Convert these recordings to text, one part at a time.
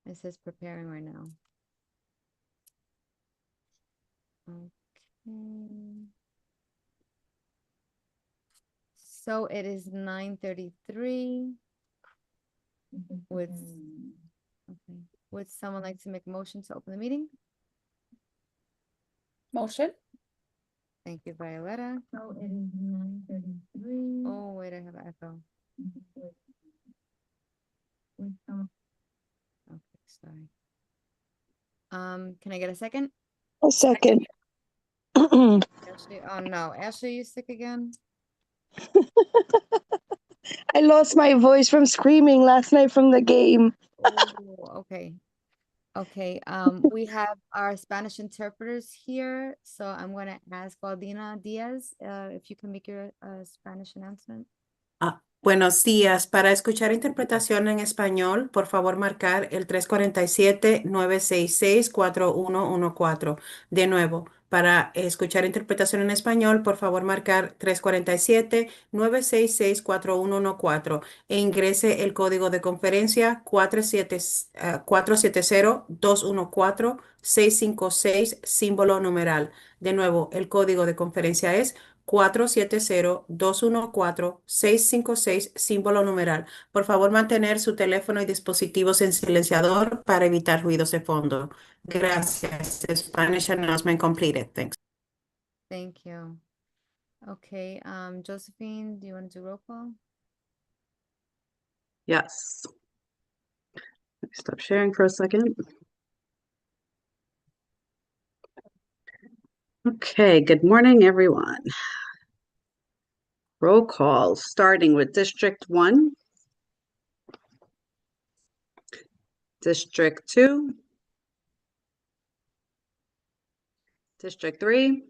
It says preparing right now. Okay. So it is 9:33. Would someone like to make a motion to open the meeting? Motion. Thank you, Violetta. So it is 9:33. Oh, wait, I have an echo. Okay, sorry. Can I get a second? A second. Ashley, oh no, Ashley, you sick again? I lost my voice from screaming last night from the game. Oh, okay. Okay, we have our Spanish interpreters here, so I'm gonna ask Valdina Diaz, if you can make your Spanish announcement. Buenos días. Para escuchar interpretación en español, por favor marcar el 347-966-4114. De nuevo, para escuchar interpretación en español, por favor marcar 347-966-4114 e ingrese el código de conferencia 470-214-656, símbolo numeral. De nuevo, el código de conferencia es 470-214-656, símbolo numeral. Por favor, mantener su teléfono y dispositivos en silenciador para evitar ruidos de fondo. Gracias. Spanish announcement completed. Thanks. Thank you. Okay, Josephine, do you want to do roll call? Yes. Let me stop sharing for a second. Okay, good morning, everyone. Roll call, starting with District 1, District 2, District 3,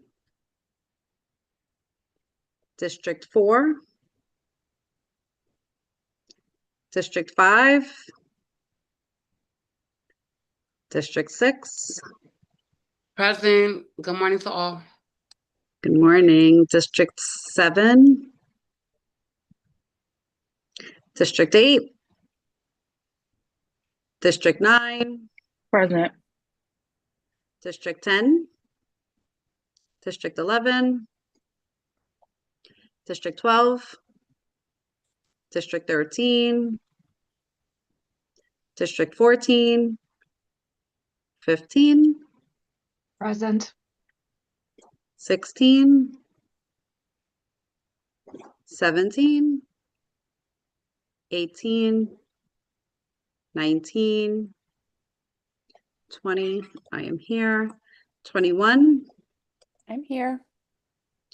District 4, District 5, District 6. Present. Good morning to all. Good morning, District 7, District 8, District 9, Present. District 10, District 11, District 12, District 13, District 14, 15, Present. 16, 17, 18, 19, 20, I am here, 21, I'm here.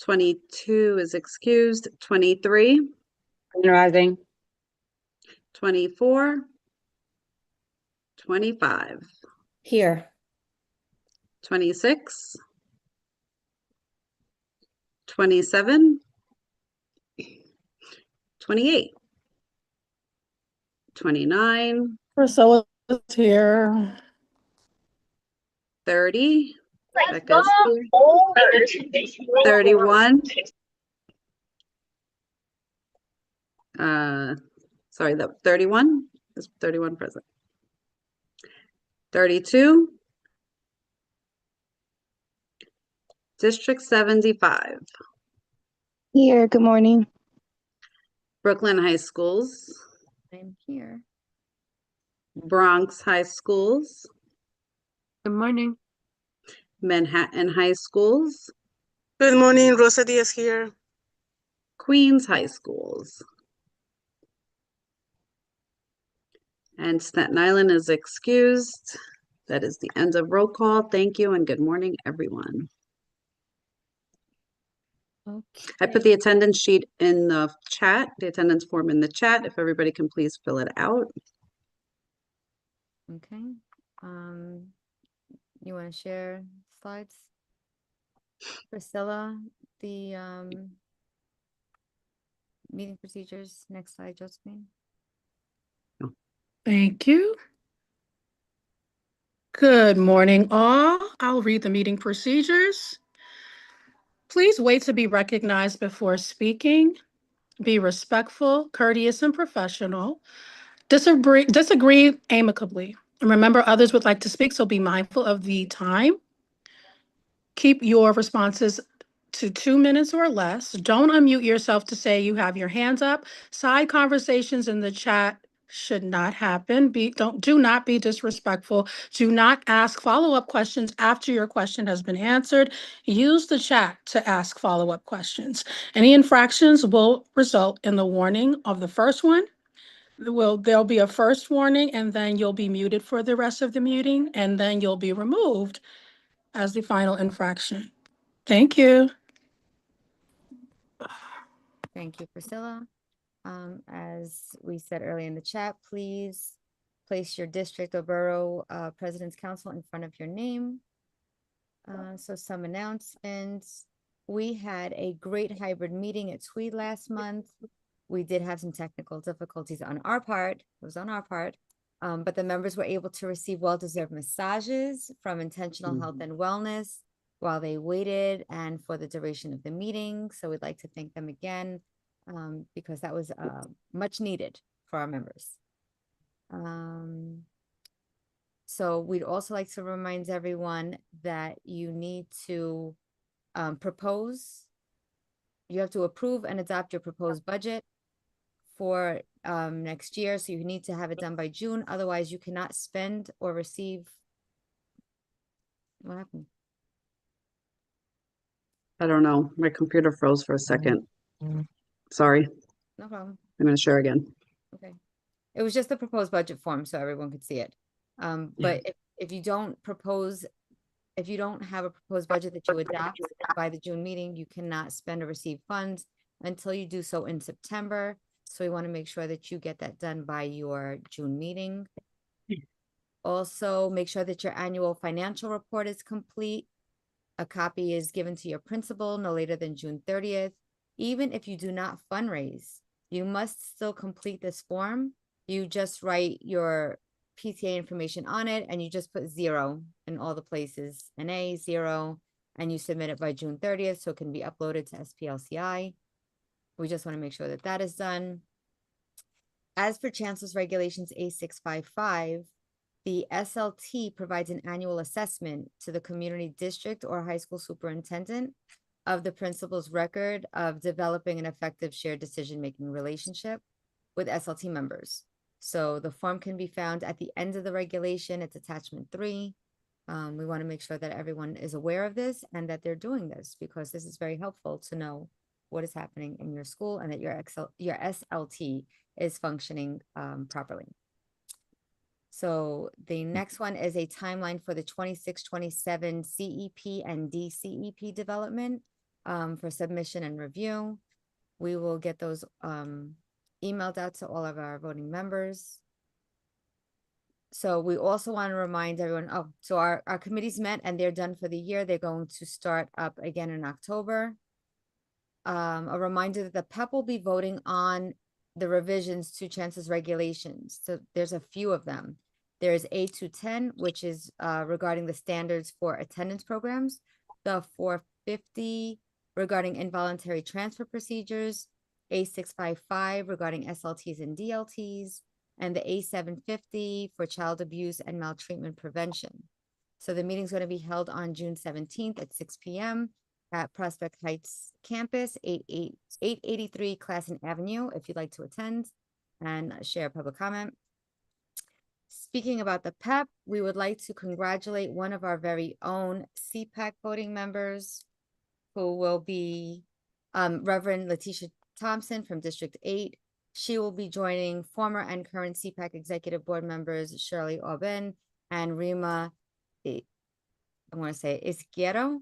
22 is excused, 23, Rising. 24, 25, Here. 26, 27, 28, 29, Priscilla is here. 30, Becca's here, 31, sorry, that 31 is 31 present, 32, District 75, Here, good morning. Brooklyn High Schools, I'm here. Bronx High Schools, Good morning. Manhattan High Schools, Good morning, Rosa Diaz here. Queens High Schools. And Staten Island is excused. That is the end of roll call. Thank you and good morning, everyone. Okay. I put the attendance sheet in the chat, the attendance form in the chat. If everybody can please fill it out. Okay. You want to share slides? Priscilla, the meeting procedures. Next slide, Josephine. Thank you. Good morning, all. I'll read the meeting procedures. Please wait to be recognized before speaking. Be respectful, courteous, and professional. Disagree amicably. And remember, others would like to speak, so be mindful of the time. Keep your responses to 2 minutes or less. Don't unmute yourself to say you have your hands up. Side conversations in the chat should not happen. Do not be disrespectful. Do not ask follow-up questions after your question has been answered. Use the chat to ask follow-up questions. Any infractions will result in the warning of the first one. There'll be a first warning, and then you'll be muted for the rest of the meeting, and then you'll be removed as the final infraction. Thank you. Thank you, Priscilla. As we said earlier in the chat, please place your district or borough president's council in front of your name. So some announcements. We had a great hybrid meeting at Tweed last month. We did have some technical difficulties on our part. It was on our part. But the members were able to receive well-deserved massages from Intentional Health and Wellness while they waited and for the duration of the meeting. So we'd like to thank them again because that was much needed for our members. So we'd also like to remind everyone that you need to propose. You have to approve and adopt your proposed budget for next year. So you need to have it done by June. Otherwise, you cannot spend or receive. What happened? I don't know. My computer froze for a second. Sorry. No problem. I'm going to share again. Okay. It was just the proposed budget form so everyone could see it. But if you don't propose, if you don't have a proposed budget that you adopt by the June meeting, you cannot spend or receive funds until you do so in September. So we want to make sure that you get that done by your June meeting. Also, make sure that your annual financial report is complete. A copy is given to your principal no later than June 30th. Even if you do not fundraise, you must still complete this form. You just write your PTA information on it and you just put 0 in all the places, an A, 0, and you submit it by June 30th so it can be uploaded to SPLCI. We just want to make sure that that is done. As for Chancellor's Regulations A655, the SLT provides an annual assessment to the community district or high school superintendent of the principal's record of developing an effective shared decision-making relationship with SLT members. So the form can be found at the end of the regulation. It's attachment 3. We want to make sure that everyone is aware of this and that they're doing this because this is very helpful to know what is happening in your school and that your SLT is functioning properly. So the next one is a timeline for the 26-27 CEP and DCEP development for submission and review. We will get those emailed out to all of our voting members. So we also want to remind everyone, so our committees met and they're done for the year. They're going to start up again in October. A reminder that the PEP will be voting on the revisions to Chancellor's regulations. So there's a few of them. There's A210, which is regarding the standards for attendance programs, the 450 regarding involuntary transfer procedures, A655 regarding SLTs and DLTs, and the A750 for child abuse and maltreatment prevention. So the meeting's going to be held on June 17th at 6 p.m. at Prospect Heights Campus, 883 Classen Avenue, if you'd like to attend and share public comment. Speaking about the PEP, we would like to congratulate one of our very own CPAC voting members who will be Reverend Letitia Thompson from District 8. She will be joining former and current CPAC Executive Board members Shirley Aubin and Rima, I want to say Izquierdo.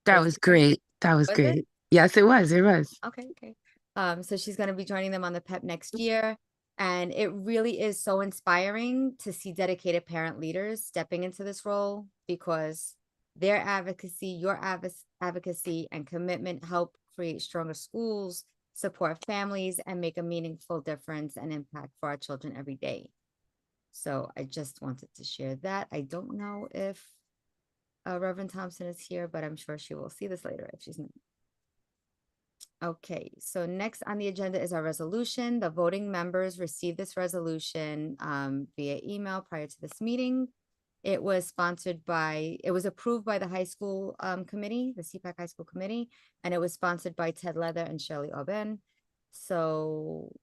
That was great. That was great. It? Yes, it was. It was. Okay. So she's going to be joining them on the PEP next year. And it really is so inspiring to see dedicated parent leaders stepping into this role because their advocacy, your advocacy and commitment help create stronger schools, support families, and make a meaningful difference and impact for our children every day. So I just wanted to share that. I don't know if Reverend Thompson is here, but I'm sure she will see this later if she's not. Okay, so next on the agenda is our resolution. The voting members received this resolution via email prior to this meeting. It was approved by the high school committee, the CPAC high school committee, and it was sponsored by Ted Leather and Shirley Oben. So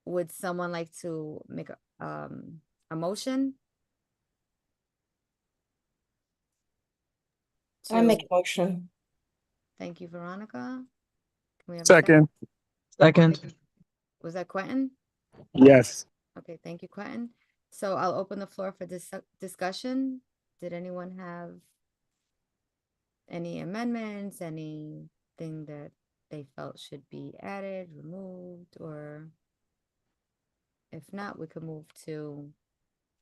would someone like to make a motion? I make to- a motion. Thank you, Veronica. Can we have a Second. Second. Was that Quentin? Yes. Okay, thank you, Quentin. So I'll open the floor for discussion. Did anyone have any amendments, anything that they felt should be added, removed, or if not, we could move to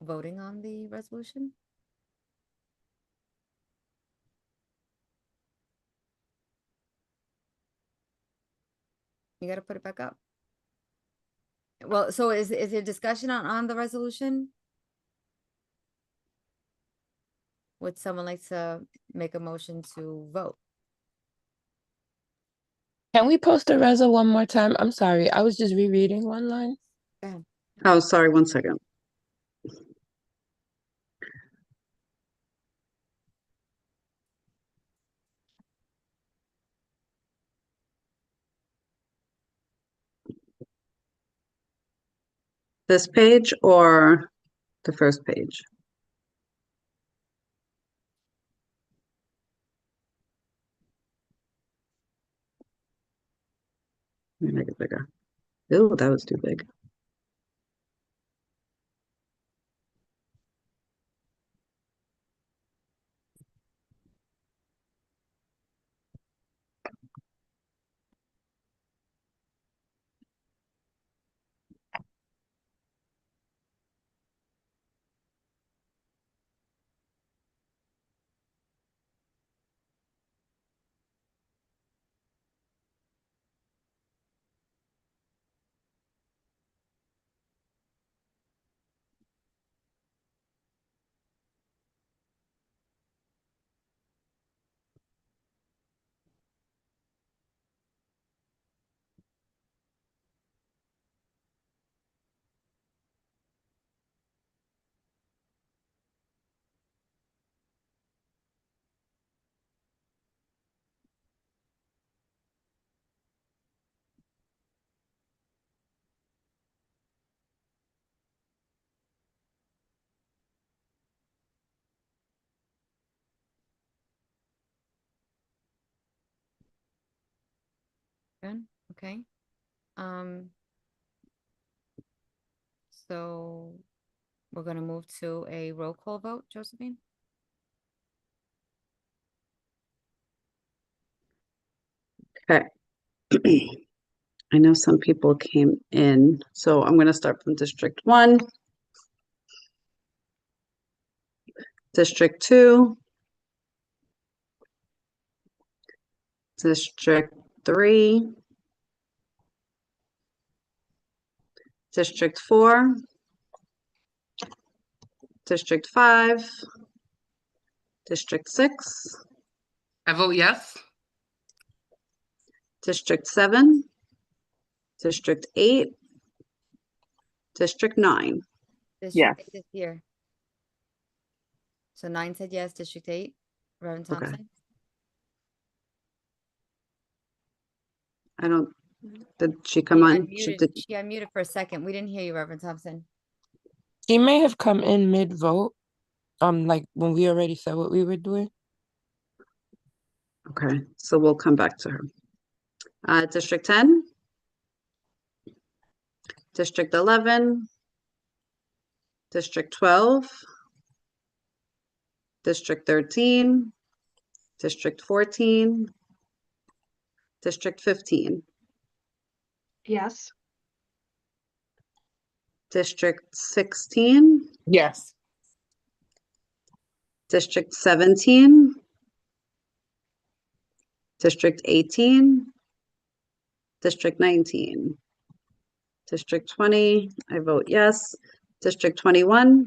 voting on the resolution? You gotta put it back up. Well, so is there discussion on the resolution? Would someone like to make a motion to vote? Can we post the Reso one more time? I'm sorry. I was just rereading one line. Go ahead. Oh, sorry, 1 second. This page or the first page? Let me make it bigger. Oh, that was too big. Good, okay. So we're gonna move to a roll call vote, Josephine? Okay. I know some people came in, so I'm going to start from District 1. District 2. District 3. District 4. District 5. District 6. I vote yes. District 7. District 8. District 9. District 8 is here. So 9 said yes, District 8, Reverend Okay. Thompson? I don't, did she come on? She unmuted for a second. We didn't hear you, Reverend Thompson. She may have come in mid-vote, like when we already said what we were doing. Okay, so we'll come back to her. District 10. District 11. District 12. District 13. District 14. District 15. Yes. District 16. Yes. District 17. District 18. District 19. District 20, I vote yes. District 21.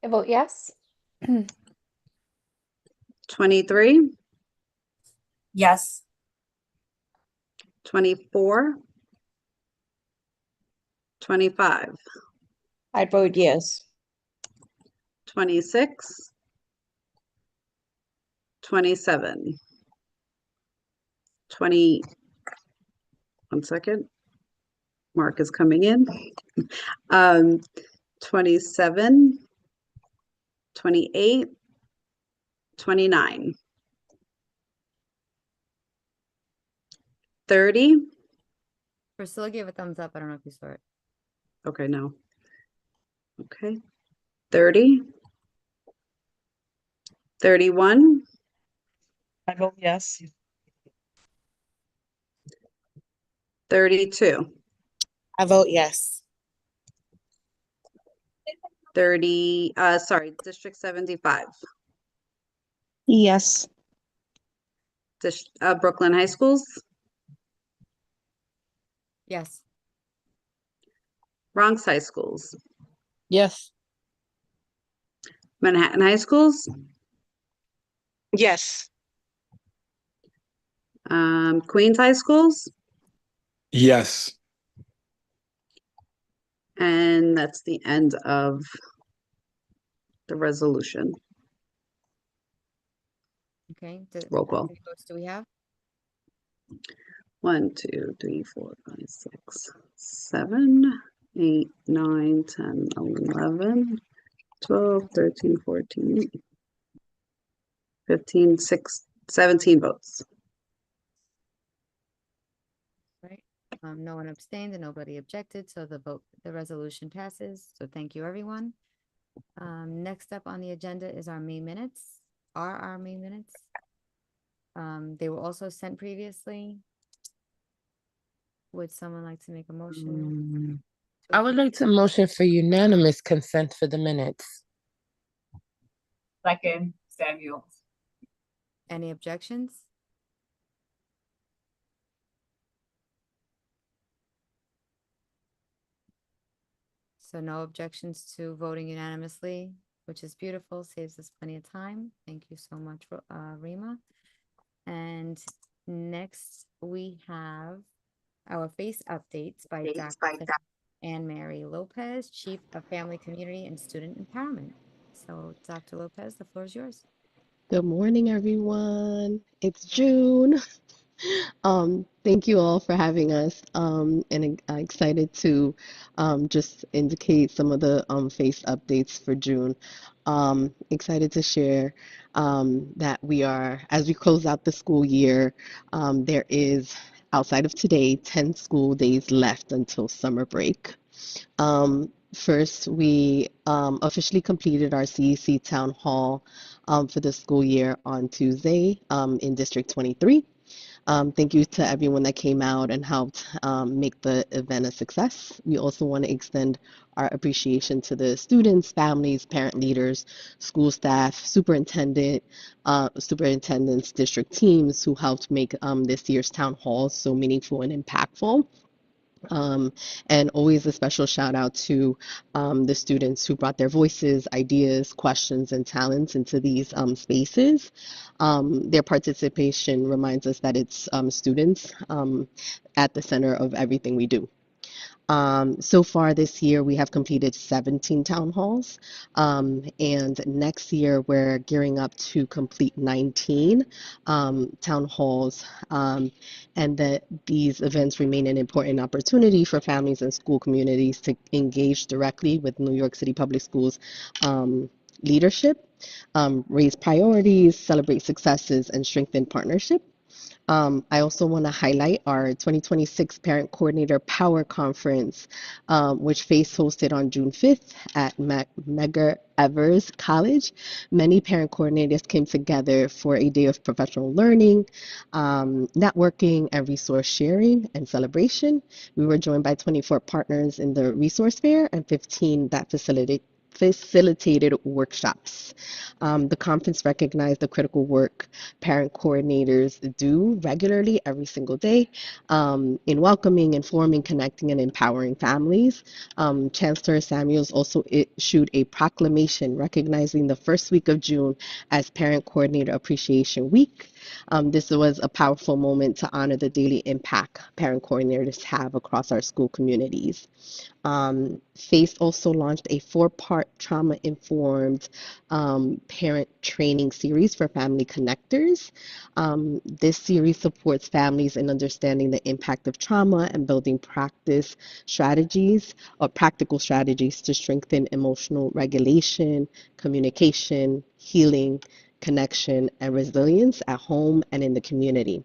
I vote yes. 23. Yes. 24, 25, I'd vote yes. 26, 27, 20, 1 second. Mark is coming in. 27, 28, 29, 30. Priscilla gave a thumbs up. I don't know if you saw it. Okay, no. Okay. 30, 31, I vote yes. 32, I vote yes. District 75, Yes. Brooklyn High Schools, Yes. Bronx High Schools, Yes. Manhattan High Schools, Yes. Queens High Schools, Yes. and that's the end of the resolution. Okay. Roll call. How many votes do we have? 1, 2, 3, 4, 5, 6, 7, 8, 9, 10, 11, 12, 13, 14, 15, 16, 17 votes. Right. No one abstained and nobody objected, so the resolution passes. So thank you, everyone. Next up on the agenda is our May minutes, our May minutes. They were also sent previously. Would someone like to make a motion? I would like to motion for unanimous consent for the minutes. Second, Samuel. Any objections? So no objections to voting unanimously, which is beautiful, saves us plenty of time. Thank you so much, Rima. And next we have our face updates by Dr. Annmary Lopez, Chief of Family, Community, and Student Empowerment. So Dr. Lopez, the floor is yours. Good morning, everyone. It's June. Thank you all for having us. And excited to just indicate some of the face updates for June. Excited to share that we are, as we close out the school year, there is, outside of today, 10 school days left until summer break. First, we officially completed our CEC Town Hall for the school year on Tuesday in District 23. Thank you to everyone that came out and helped make the event a success. We also want to extend our appreciation to the students, families, parent leaders, school staff, superintendents, district teams who helped make this year's town hall so meaningful and impactful. And always a special shout out to the students who brought their voices, ideas, questions, and talents into these spaces. Their participation reminds us that it's students at the center of everything we do. So far this year, we have completed 17 town halls, and next year we're gearing up to complete 19 town halls, and that these events remain an important opportunity for families and school communities to engage directly with New York City Public Schools leadership, raise priorities, celebrate successes, and strengthen partnership. I also want to highlight our 2026 Parent Coordinator Power Conference, which FACE hosted on June 5th at Medgar Evers College. Many parent coordinators came together for a day of professional learning, networking, and resource sharing and celebration. We were joined by 24 partners in the resource fair and 15 that facilitated workshops. The conference recognized the critical work parent coordinators do regularly every single day in welcoming, informing, connecting, and empowering families. Chancellor Samuels also issued a proclamation recognizing the first week of June as Parent Coordinator Appreciation Week. This was a powerful moment to honor the daily impact parent coordinators have across our school communities. FACE also launched a 4-part trauma-informed parent training series for family connectors. This series supports families in understanding the impact of trauma and building practical strategies to strengthen emotional regulation, communication, healing, connection, and resilience at home and in the community.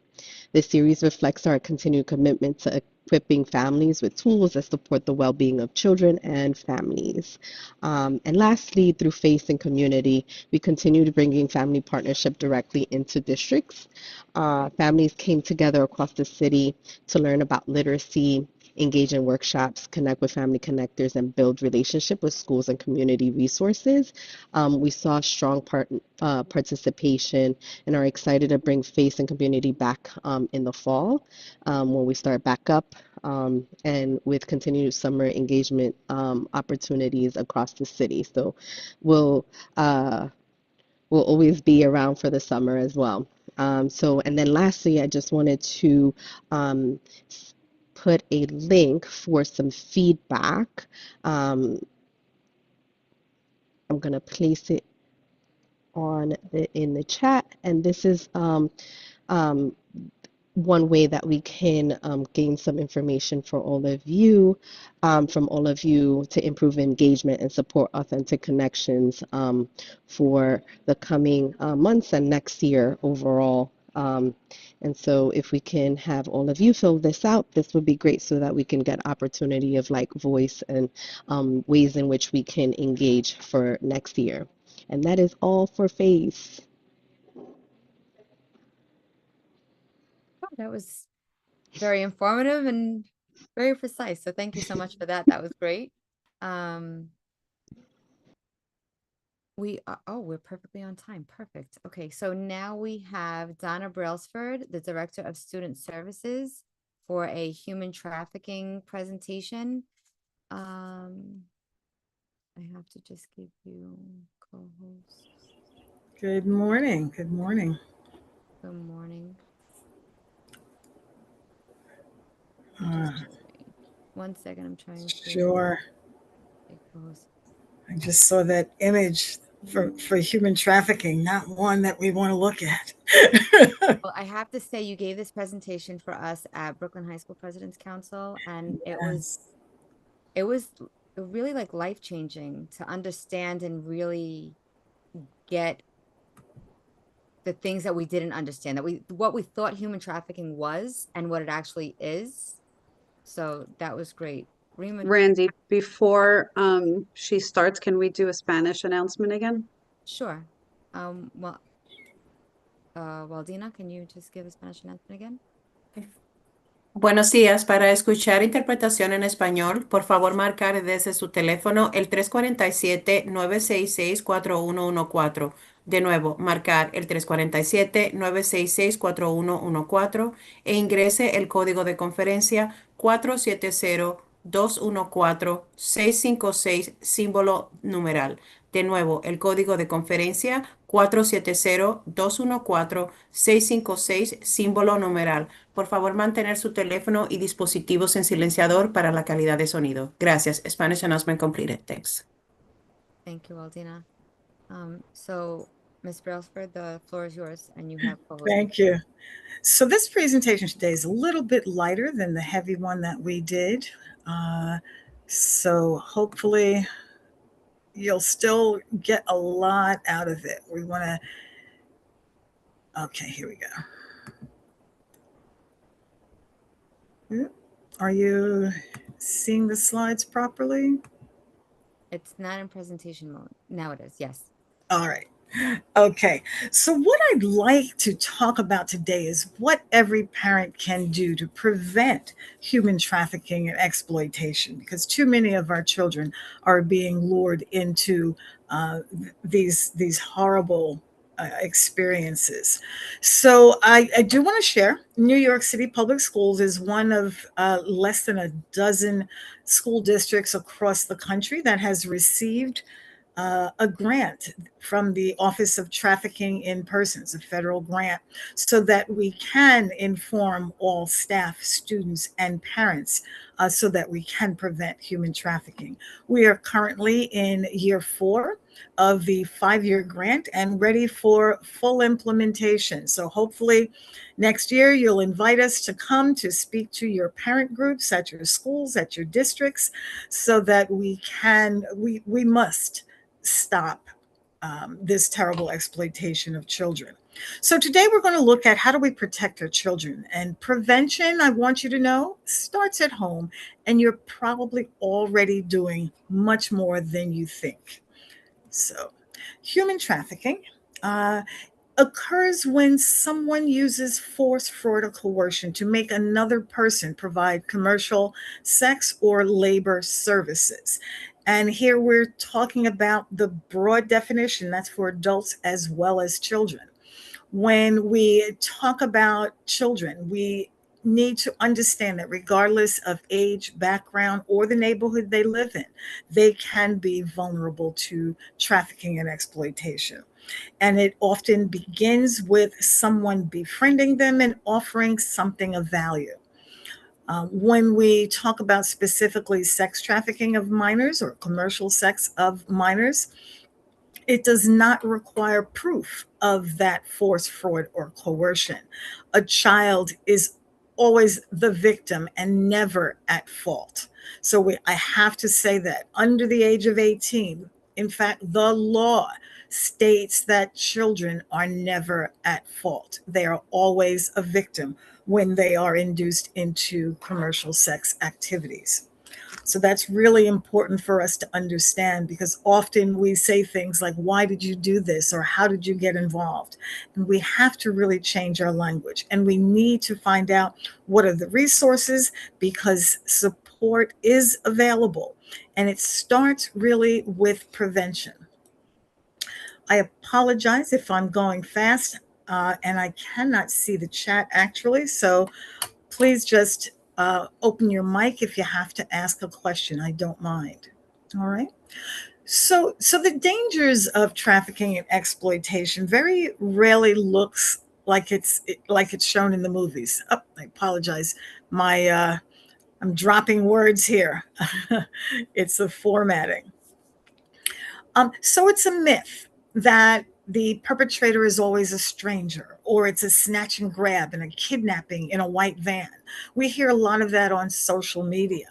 This series reflects our continued commitment to equipping families with tools that support the well-being of children and families. And lastly, through FACE and community, we continued bringing family partnership directly into districts. Families came together across the city to learn about literacy, engage in workshops, connect with family connectors, and build relationship with schools and community resources. We saw strong participation and are excited to bring FACE and community back in the fall when we start back up and with continued summer engagement opportunities across the city. So we'll always be around for the summer as well. And then lastly, I just wanted to put a link for some feedback. I'm going to place it in the chat, and this is one way that we can gain some information for all of you, from all of you to improve engagement and support authentic connections for the coming months and next year overall. And so if we can have all of you fill this out, this would be great so that we can get opportunity of like voice and ways in which we can engage for next year. And that is all for FACE. Oh, that was very informative and very precise. So thank you so much for that. That was great. We're perfectly on time. Perfect. Okay, so now we have Donna Brailsford, the Director of Student Services, for a human trafficking presentation. I have to just give you co-host. Good morning. Good morning. Good morning. 1 second, I'm trying to. Sure. I just saw that image for human trafficking, not one that we want to look at. Well, I have to say, you gave this presentation for us at Brooklyn High School President's Council, and it was really like life-changing to understand and really get the things that we didn't understand, what we thought human trafficking was and what it actually is. So that was great. Randy, before she starts, can we do a Spanish announcement again? Sure. Dina, can you just give a Spanish announcement again? Buenos días. Para escuchar interpretación en español, por favor marcar desde su teléfono el 347-966-4114. De nuevo, marcar el 347-966-4114 e ingrese el código de conferencia 470-214-656, símbolo numeral. De nuevo, el código de conferencia 470-214-656, símbolo numeral. Por favor, mantener su teléfono y dispositivos en silenciador para la calidad de sonido. Gracias. Spanish announcement completed. Thanks. Thank you, Aldina. So, Ms. Brailsford, the floor is yours, and you have co-host. Thank you. So this presentation today is a little bit lighter than the heavy one that we did. So hopefully you'll still get a lot out of it. We want to, okay, here we go. Are you seeing the slides properly? It's not in presentation mode. Now it is, yes. All right. Okay, so what I'd like to talk about today is what every parent can do to prevent human trafficking and exploitation, because too many of our children are being lured into these horrible experiences. So I do want to share New York City Public Schools is one of less than a dozen school districts across the country that has received a grant from the Office of Trafficking in Persons, a federal grant, so that we can inform all staff, students, and parents so that we can prevent human trafficking. We are currently in year 4 of the 5-year grant and ready for full implementation. So hopefully next year you'll invite us to come to speak to your parent groups at your schools, at your districts, so that we must stop this terrible exploitation of children. So today we're going to look at how do we protect our children. And prevention, I want you to know, starts at home, and you're probably already doing much more than you think. So human trafficking occurs when someone uses force, fraud, or coercion to make another person provide commercial sex or labor services. And here we're talking about the broad definition that's for adults as well as children. When we talk about children, we need to understand that regardless of age, background, or the neighborhood they live in, they can be vulnerable to trafficking and exploitation. And it often begins with someone befriending them and offering something of value. When we talk about specifically sex trafficking of minors or commercial sex of minors, it does not require proof of that force, fraud, or coercion. A child is always the victim and never at fault. So I have to say that under the age of 18, in fact, the law states that children are never at fault. They are always a victim when they are induced into commercial sex activities. So that's really important for us to understand, because often we say things like, why did you do this? Or how did you get involved? And we have to really change our language, and we need to find out what are the resources, because support is available, and it starts really with prevention. I apologize if I'm going fast and I cannot see the chat actually. So please just open your mic if you have to ask a question. I don't mind. All right. So the dangers of trafficking and exploitation very rarely looks like it's shown in the movies. Oh, I apologize. I'm dropping words here. It's the formatting. So it's a myth that the perpetrator is always a stranger, or it's a snatch and grab and a kidnapping in a white van. We hear a lot of that on social media.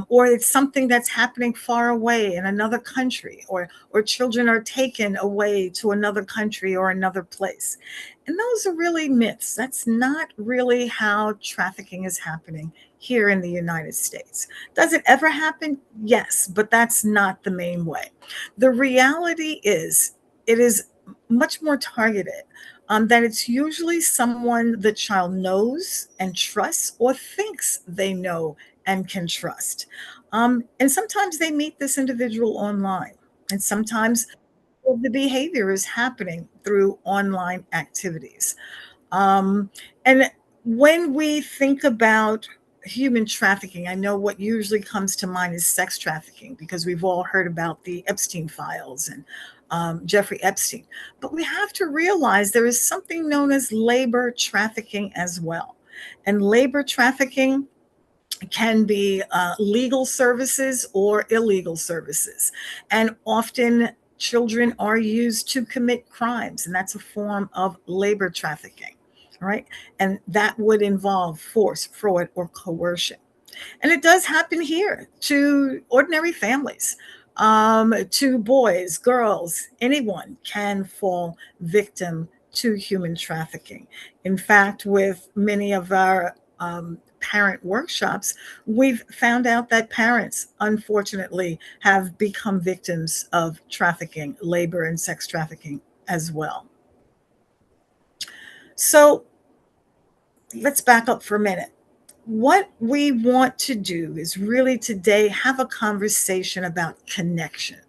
Or it's something that's happening far away in another country, or children are taken away to another country or another place. And those are really myths. That's not really how trafficking is happening here in the United States. Does it ever happen? Yes, but that's not the main way. The reality is it is much more targeted. That it's usually someone the child knows and trusts or thinks they know and can trust. And sometimes they meet this individual online, and sometimes the behavior is happening through online activities. And when we think about human trafficking, I know what usually comes to mind is sex trafficking, because we've all heard about the Epstein files and Jeffrey Epstein. But we have to realize there is something known as labor trafficking as well. And labor trafficking can be legal services or illegal services. And often children are used to commit crimes, and that's a form of labor trafficking, right? And that would involve force, fraud, or coercion. And it does happen here to ordinary families, to boys, girls, anyone can fall victim to human trafficking. In fact, with many of our parent workshops, we've found out that parents, unfortunately, have become victims of trafficking, labor and sex trafficking as well. So let's back up for a minute. What we want to do is really today have a conversation about connection,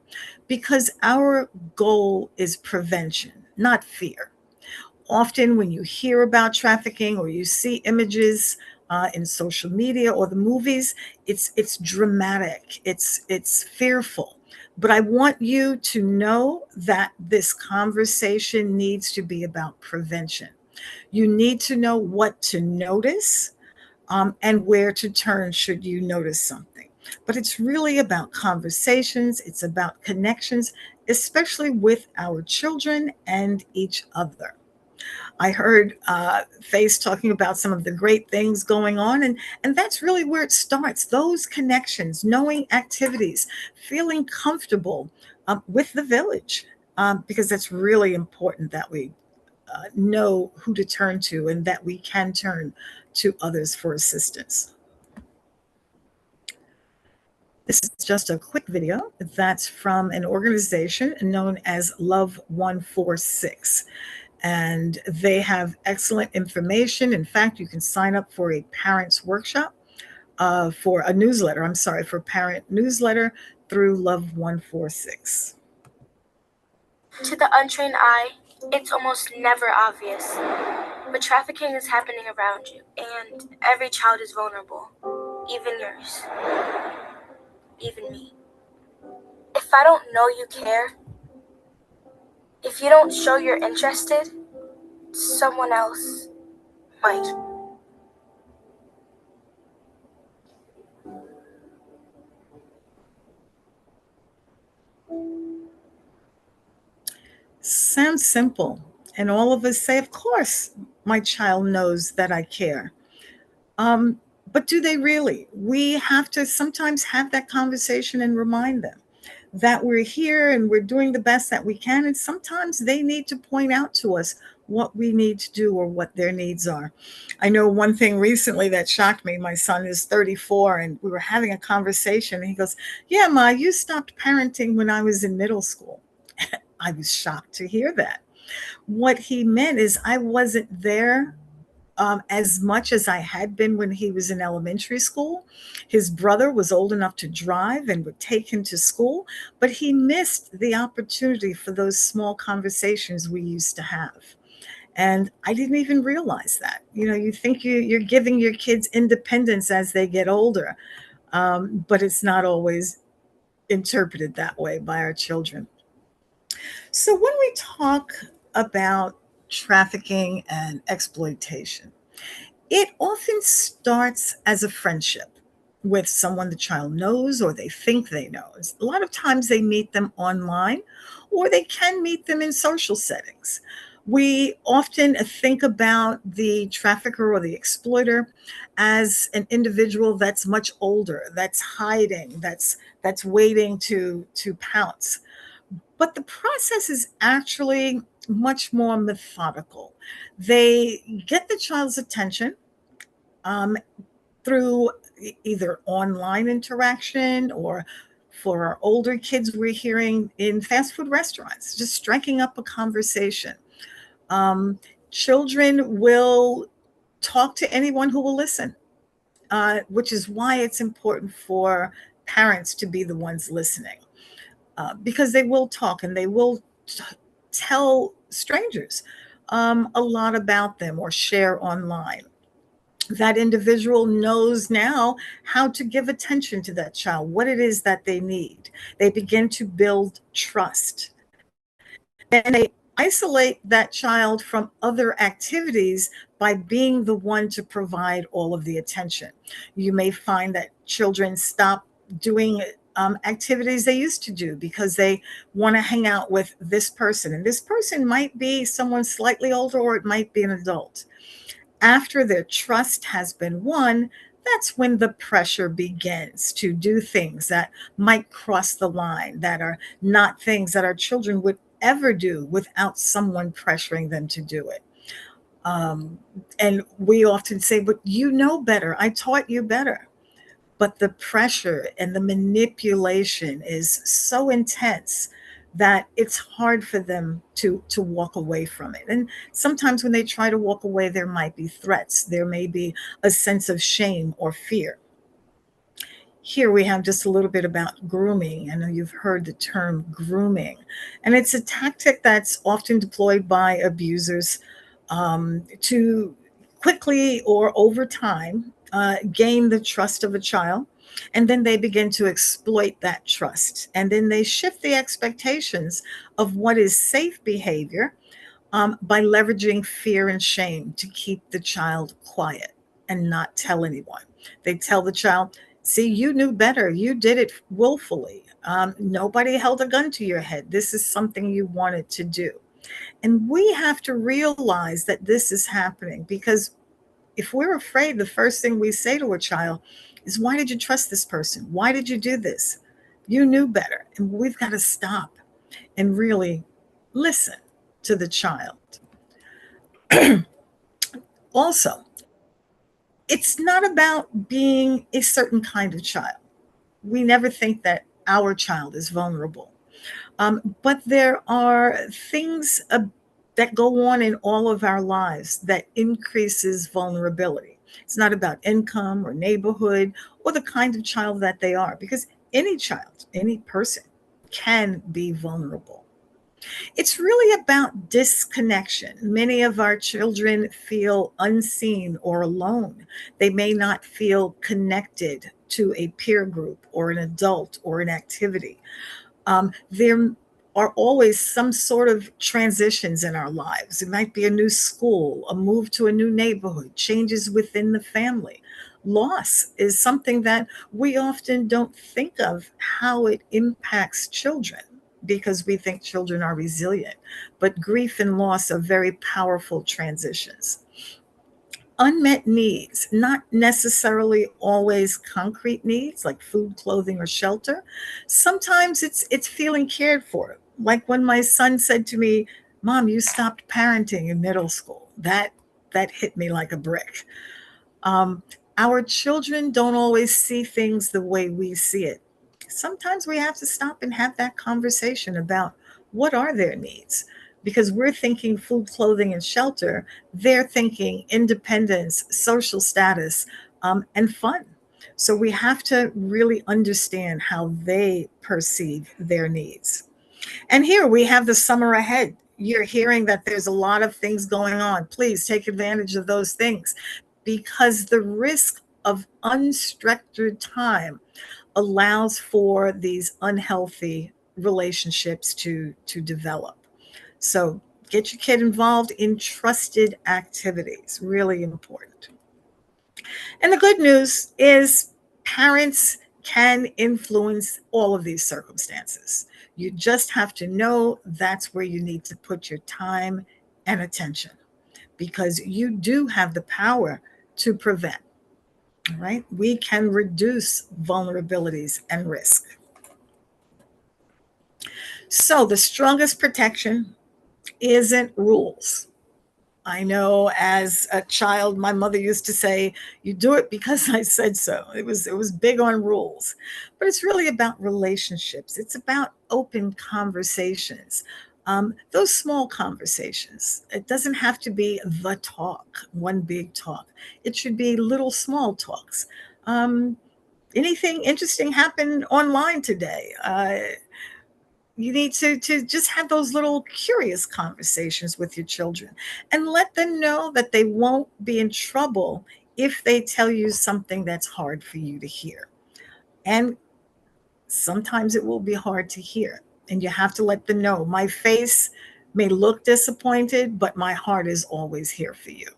because our goal is prevention, not fear. Often when you hear about trafficking or you see images in social media or the movies, it's dramatic, it's fearful. But I want you to know that this conversation needs to be about prevention. You need to know what to notice and where to turn should you notice something. But it's really about conversations, it's about connections, especially with our children and each other. I heard Faith talking about some of the great things going on, and that's really where it starts. Those connections, knowing activities, feeling comfortable with the village, because that's really important that we know who to turn to and that we can turn to others for assistance. This is just a quick video that's from an organization known as Love 146. And they have excellent information. In fact, you can sign up for a parents workshop, for a newsletter, for parent newsletter through Love 146. To the untrained eye, it's almost never obvious, but trafficking is happening around you, and every child is vulnerable, even yours, even me. If I don't know you care, if you don't show you're interested, someone else might. Sounds simple. And all of us say, of course, my child knows that I care. But do they really? We have to sometimes have that conversation and remind them that we're here and we're doing the best that we can. And sometimes they need to point out to us what we need to do or what their needs are. I know one thing recently that shocked me. My son is 34 and we were having a conversation and he goes, "Yeah, Ma, you stopped parenting when I was in middle school." I was shocked to hear that. What he meant is I wasn't there as much as I had been when he was in elementary school. His brother was old enough to drive and would take him to school, but he missed the opportunity for those small conversations we used to have. And I didn't even realize that. You know, you think you're giving your kids independence as they get older, but it's not always interpreted that way by our children. So when we talk about trafficking and exploitation, it often starts as a friendship with someone the child knows or they think they know. A lot of times they meet them online or they can meet them in social settings. We often think about the trafficker or the exploiter as an individual that's much older, that's hiding, that's waiting to pounce. But the process is actually much more methodical. They get the child's attention through either online interaction or for our older kids, we're hearing in fast food restaurants, just striking up a conversation. Children will talk to anyone who will listen, which is why it's important for parents to be the ones listening. Because they will talk and they will tell strangers a lot about them or share online. That individual knows now how to give attention to that child, what it is that they need. They begin to build trust. And they isolate that child from other activities by being the one to provide all of the attention. You may find that children stop doing activities they used to do because they want to hang out with this person. And this person might be someone slightly older or it might be an adult. After their trust has been won, that's when the pressure begins to do things that might cross the line, that are not things that our children would ever do without someone pressuring them to do it. And we often say, but you know better. I taught you better. But the pressure and the manipulation is so intense that it's hard for them to walk away from it. And sometimes when they try to walk away, there might be threats. There may be a sense of shame or fear. Here we have just a little bit about grooming. I know you've heard the term grooming, and it's a tactic that's often deployed by abusers to quickly or over time gain the trust of a child. And then they begin to exploit that trust. And then they shift the expectations of what is safe behavior by leveraging fear and shame to keep the child quiet and not tell anyone. They tell the child, see, you knew better. You did it willfully. Nobody held a gun to your head. This is something you wanted to do. And we have to realize that this is happening, because if we're afraid, the first thing we say to a child is, why did you trust this person? Why did you do this? You knew better. And we've got to stop and really listen to the child. Also, it's not about being a certain kind of child. We never think that our child is vulnerable. But there are things that go on in all of our lives that increases vulnerability. It's not about income or neighborhood or the kind of child that they are, because any child, any person can be vulnerable. It's really about disconnection. Many of our children feel unseen or alone. They may not feel connected to a peer group or an adult or an activity. There are always some sort of transitions in our lives. It might be a new school, a move to a new neighborhood, changes within the family. Loss is something that we often don't think of how it impacts children, because we think children are resilient. But grief and loss are very powerful transitions. Unmet needs, not necessarily always concrete needs like food, clothing, or shelter. Sometimes it's feeling cared for. Like when my son said to me, Mom, you stopped parenting in middle school. That hit me like a brick. Our children don't always see things the way we see it. Sometimes we have to stop and have that conversation about what are their needs, because we're thinking food, clothing, and shelter. They're thinking independence, social status, and fun. So we have to really understand how they perceive their needs. And here we have the summer ahead. You're hearing that there's a lot of things going on. Please take advantage of those things, because the risk of unstructured time allows for these unhealthy relationships to develop. So get your kid involved in trusted activities, really important. And the good news is parents can influence all of these circumstances. You just have to know that's where you need to put your time and attention, because you do have the power to prevent. All right? We can reduce vulnerabilities and risk. So the strongest protection isn't rules. I know as a child, my mother used to say, you do it because I said so. It was big on rules. But it's really about relationships. It's about open conversations. Those small conversations. It doesn't have to be the talk, one big talk. It should be little small talks. Anything interesting happened online today? You need to just have those little curious conversations with your children and let them know that they won't be in trouble if they tell you something that's hard for you to hear. And sometimes it will be hard to hear, and you have to let them know, my face may look disappointed, but my heart is always here for you.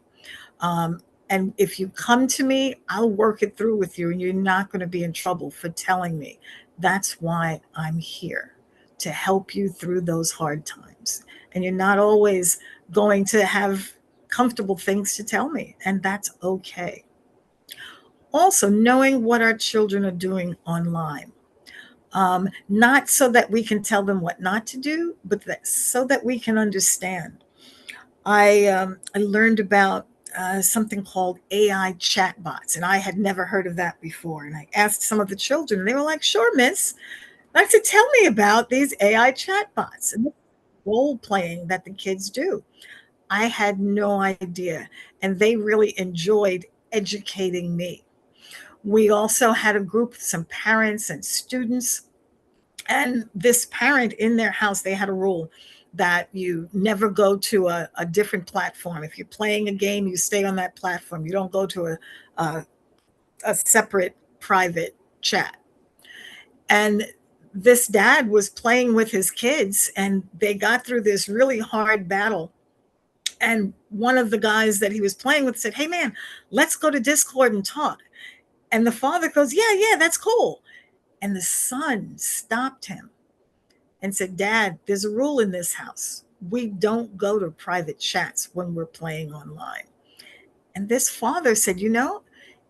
And if you come to me, I'll work it through with you, and you're not going to be in trouble for telling me. That's why I'm here, to help you through those hard times. And you're not always going to have comfortable things to tell me, and that's okay. Also, knowing what our children are doing online. Not so that we can tell them what not to do, but so that we can understand. I learned about something called AI chatbots, and I had never heard of that before. And I asked some of the children, and they were like, sure, miss. like to tell me about these AI chatbots and the role playing that the kids do. I had no idea, and they really enjoyed educating me. We also had a group of some parents and students, and this parent in their house, they had a rule that you never go to a different platform. If you're playing a game, you stay on that platform. You don't go to a separate private chat. And this dad was playing with his kids, and they got through this really hard battle. And one of the guys that he was playing with said, "Hey man, let's go to Discord and talk." And the father goes, "Yeah, that's cool." And the son stopped him and said, "Dad, there's a rule in this house. We don't go to private chats when we're playing online." And this father said,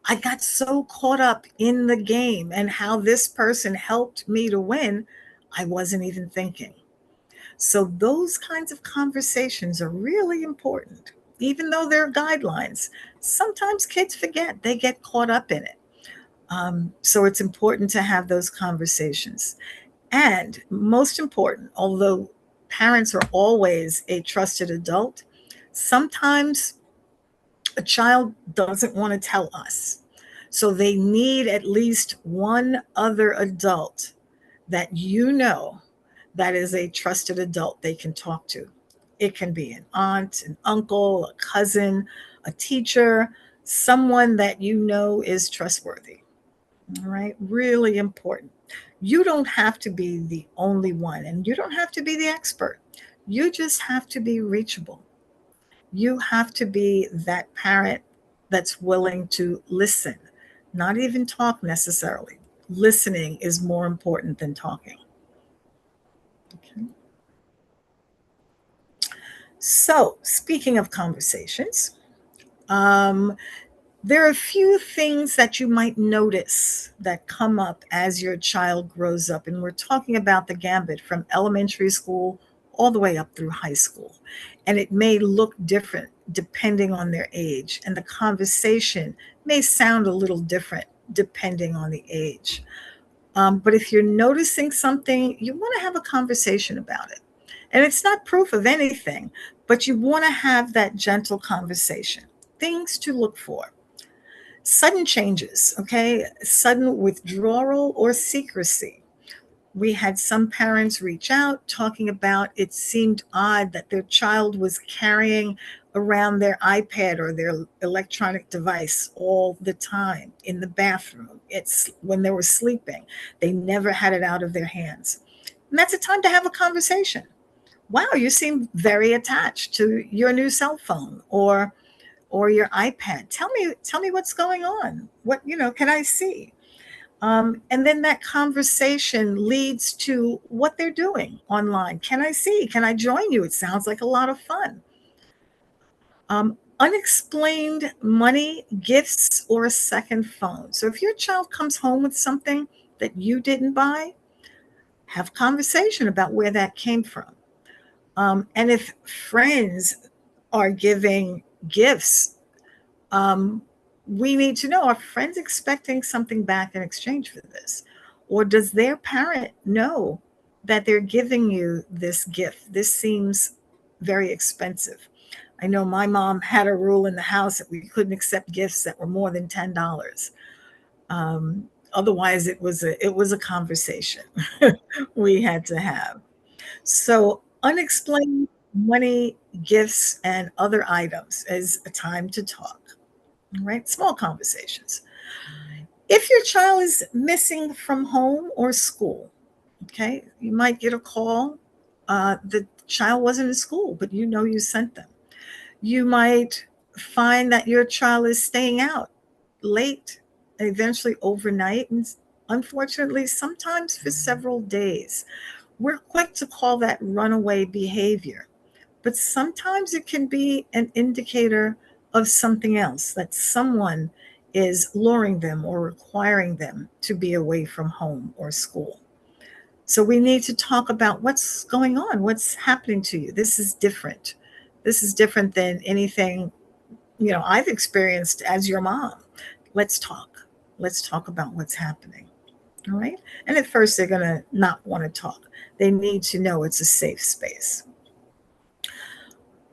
I got so caught up in the game and how this person helped me to win, I wasn't even thinking. So those kinds of conversations are really important. Even though they're guidelines, sometimes kids forget, they get caught up in it. So it's important to have those conversations. And most important, although parents are always a trusted adult, sometimes a child doesn't want to tell us. So they need at least one other adult that that is a trusted adult they can talk to. It can be an aunt, an uncle, a cousin, a teacher, someone that is trustworthy. All right, really important. You don't have to be the only one, and you don't have to be the expert. You just have to be reachable. You have to be that parent that's willing to listen, not even talk necessarily. Listening is more important than talking. Okay. So, speaking of conversations, there are a few things that you might notice that come up as your child grows up. And we're talking about the gambit from elementary school all the way up through high school. And it may look different depending on their age. And the conversation may sound a little different depending on the age. But if you're noticing something, you want to have a conversation about it. And it's not proof of anything, but you want to have that gentle conversation. Things to look for. Sudden changes, okay? Sudden withdrawal or secrecy. We had some parents reach out talking about it seemed odd that their child was carrying around their iPad or their electronic device all the time in the bathroom. It's when they were sleeping. They never had it out of their hands. And that's a time to have a conversation. Wow, you seem very attached to your new cell phone or your iPad. Tell me what's going on. What, can I see? And then that conversation leads to what they're doing online. Can I see? Can I join you? It sounds like a lot of fun. Unexplained money, gifts, or a second phone. So if your child comes home with something that you didn't buy, have conversation about where that came from. And if friends are giving gifts, we need to know, are friends expecting something back in exchange for this? Or does their parent know that they're giving you this gift? This seems very expensive. I know my mom had a rule in the house that we couldn't accept gifts that were more than $10. Otherwise, it was a conversation we had to have. So unexplained money, gifts, and other items is a time to talk. All right, small conversations. If your child is missing from home or school, okay, you might get a call. The child wasn't in school, but you sent them. You might find that your child is staying out late, eventually overnight, and unfortunately, sometimes for several days. We're quick to call that runaway behavior, but sometimes it can be an indicator of something else, that someone is luring them or requiring them to be away from home or school. So we need to talk about what's going on, what's happening to you. This is different. This is different than anything, I've experienced as your mom. Let's talk. Let's talk about what's happening. All right. And at first, they're going to not want to talk. They need to know it's a safe space.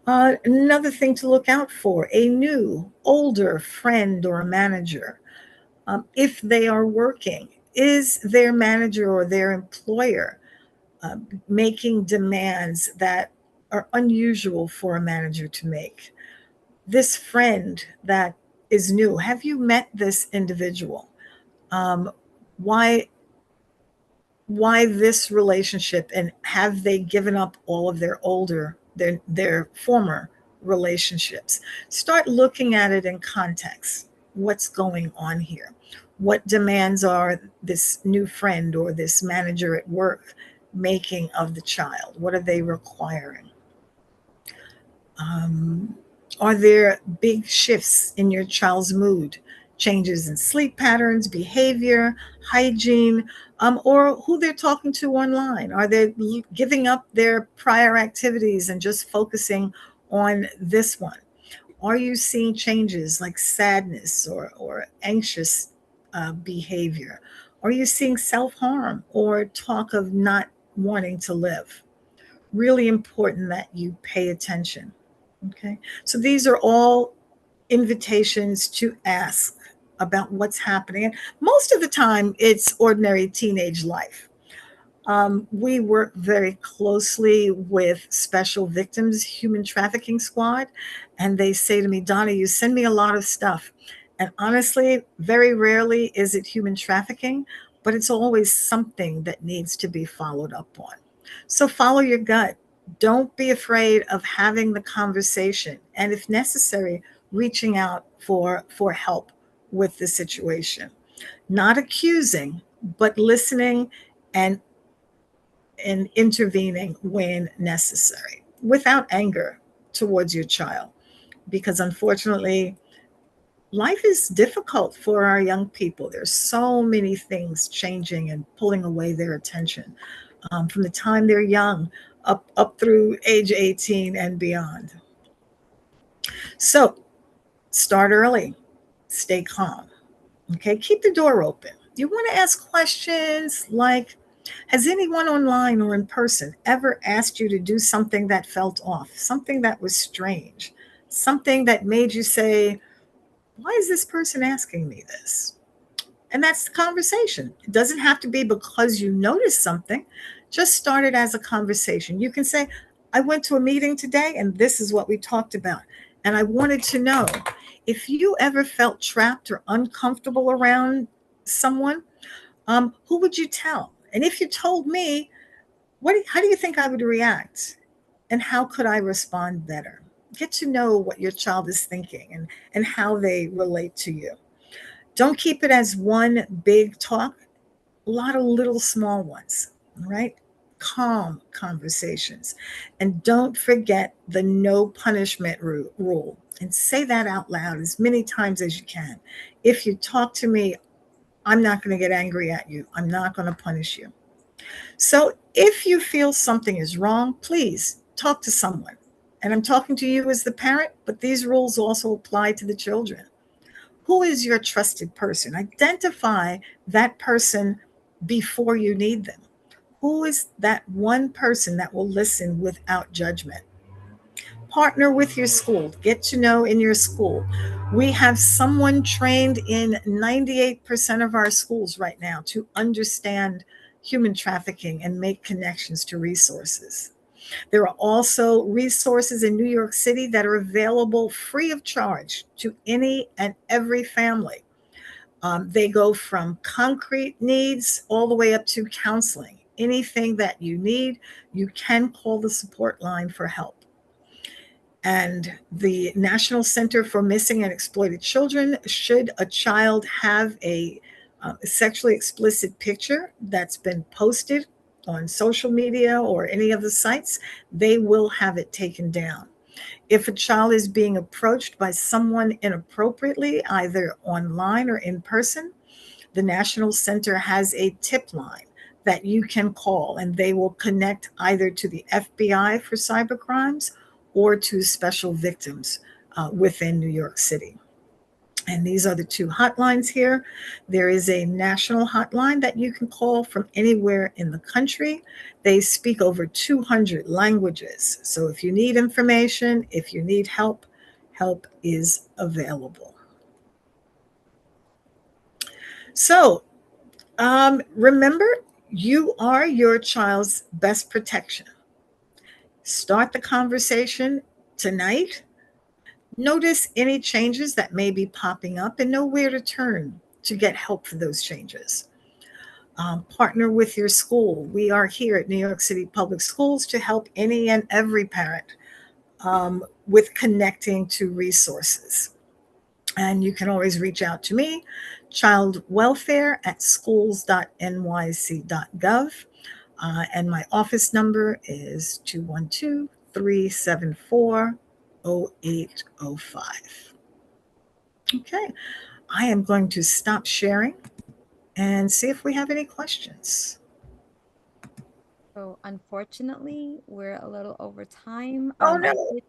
Another thing to look out for, a new, older friend or manager. If they are working, is their manager or their employer making demands that are unusual for a manager to make? This friend that is new, have you met this individual? Why this relationship, and have they given up all of their former relationships? Start looking at it in context. What's going on here? What demands are this new friend or this manager at work making of the child? What are they requiring? Are there big shifts in your child's mood, changes in sleep patterns, behavior, hygiene, or who they're talking to online? Are they giving up their prior activities and just focusing on this one? Are you seeing changes like sadness or anxious behavior? Are you seeing self-harm or talk of not wanting to live? Really important that you pay attention. Okay, so these are all invitations to ask about what's happening. And most of the time, it's ordinary teenage life. We work very closely with Special Victims Human Trafficking Squad, and they say to me, Donna, you send me a lot of stuff. And honestly, very rarely is it human trafficking, but it's always something that needs to be followed up on. So follow your gut. Don't be afraid of having the conversation, and if necessary, reaching out for help with the situation. Not accusing, but listening and intervening when necessary, without anger towards your child. Because unfortunately, life is difficult for our young people. There's so many things changing and pulling away their attention from the time they're young up through age 18 and beyond. So start early, stay calm. Okay, keep the door open. You want to ask questions like, has anyone online or in person ever asked you to do something that felt off, something that was strange, something that made you say, why is this person asking me this? And that's the conversation. It doesn't have to be because you noticed something. Just start it as a conversation. You can say, I went to a meeting today and this is what we talked about. And I wanted to know if you ever felt trapped or uncomfortable around someone, who would you tell? And if you told me, how do you think I would react? And how could I respond better? Get to know what your child is thinking and how they relate to you. Don't keep it as one big talk, a lot of little small ones, all right? Calm conversations. And don't forget the no punishment rule. And say that out loud as many times as you can. If you talk to me, I'm not going to get angry at you. I'm not going to punish you. So if you feel something is wrong, please talk to someone. And I'm talking to you as the parent, but these rules also apply to the children. Who is your trusted person? Identify that person before you need them. Who is that one person that will listen without judgment? Partner with your school. Get to know in your school. We have someone trained in 98% of our schools right now to understand human trafficking and make connections to resources. There are also resources in New York City that are available free of charge to any and every family. They go from concrete needs all the way up to counseling. Anything that you need, you can call the support line for help. And the National Center for Missing and Exploited Children, should a child have a sexually explicit picture that's been posted on social media or any of the sites, they will have it taken down. If a child is being approached by someone inappropriately, either online or in person, the National Center has a tip line that you can call, and they will connect either to the FBI for cybercrimes or to special victims within New York City. And these are the two hotlines here. There is a national hotline that you can call from anywhere in the country. They speak over 200 languages. So if you need information, if you need help, help is available. So remember, you are your child's best protection. Start the conversation tonight. Notice any changes that may be popping up and know where to turn to get help for those changes. Partner with your school. We are here at New York City Public Schools to help any and every parent with connecting to resources. And you can always reach out to me, childwelfare@schools.nyc.gov. And my office number is 212-374-0805. Okay, I am going to stop sharing and see if we have any questions. So unfortunately, we're a little over time. Oh, no.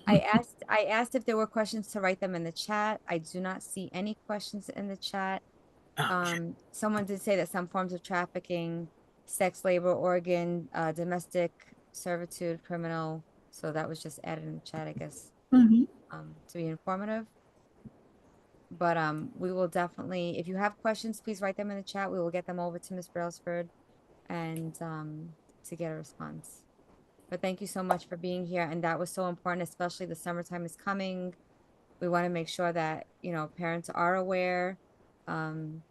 I asked if there were questions to write them in the chat. I do not see any questions in the chat. Someone did say that some forms of trafficking, sex labor, organ, domestic servitude, criminal. So that was just added in the chat, I guess, to be informative. But we will definitely, if you have questions, please write them in the chat. We will get them over to Ms. Brailsford and to get a response. But thank you so much for being here. And that was so important, especially the summertime is coming. We want to make sure that, you know, parents are aware. Some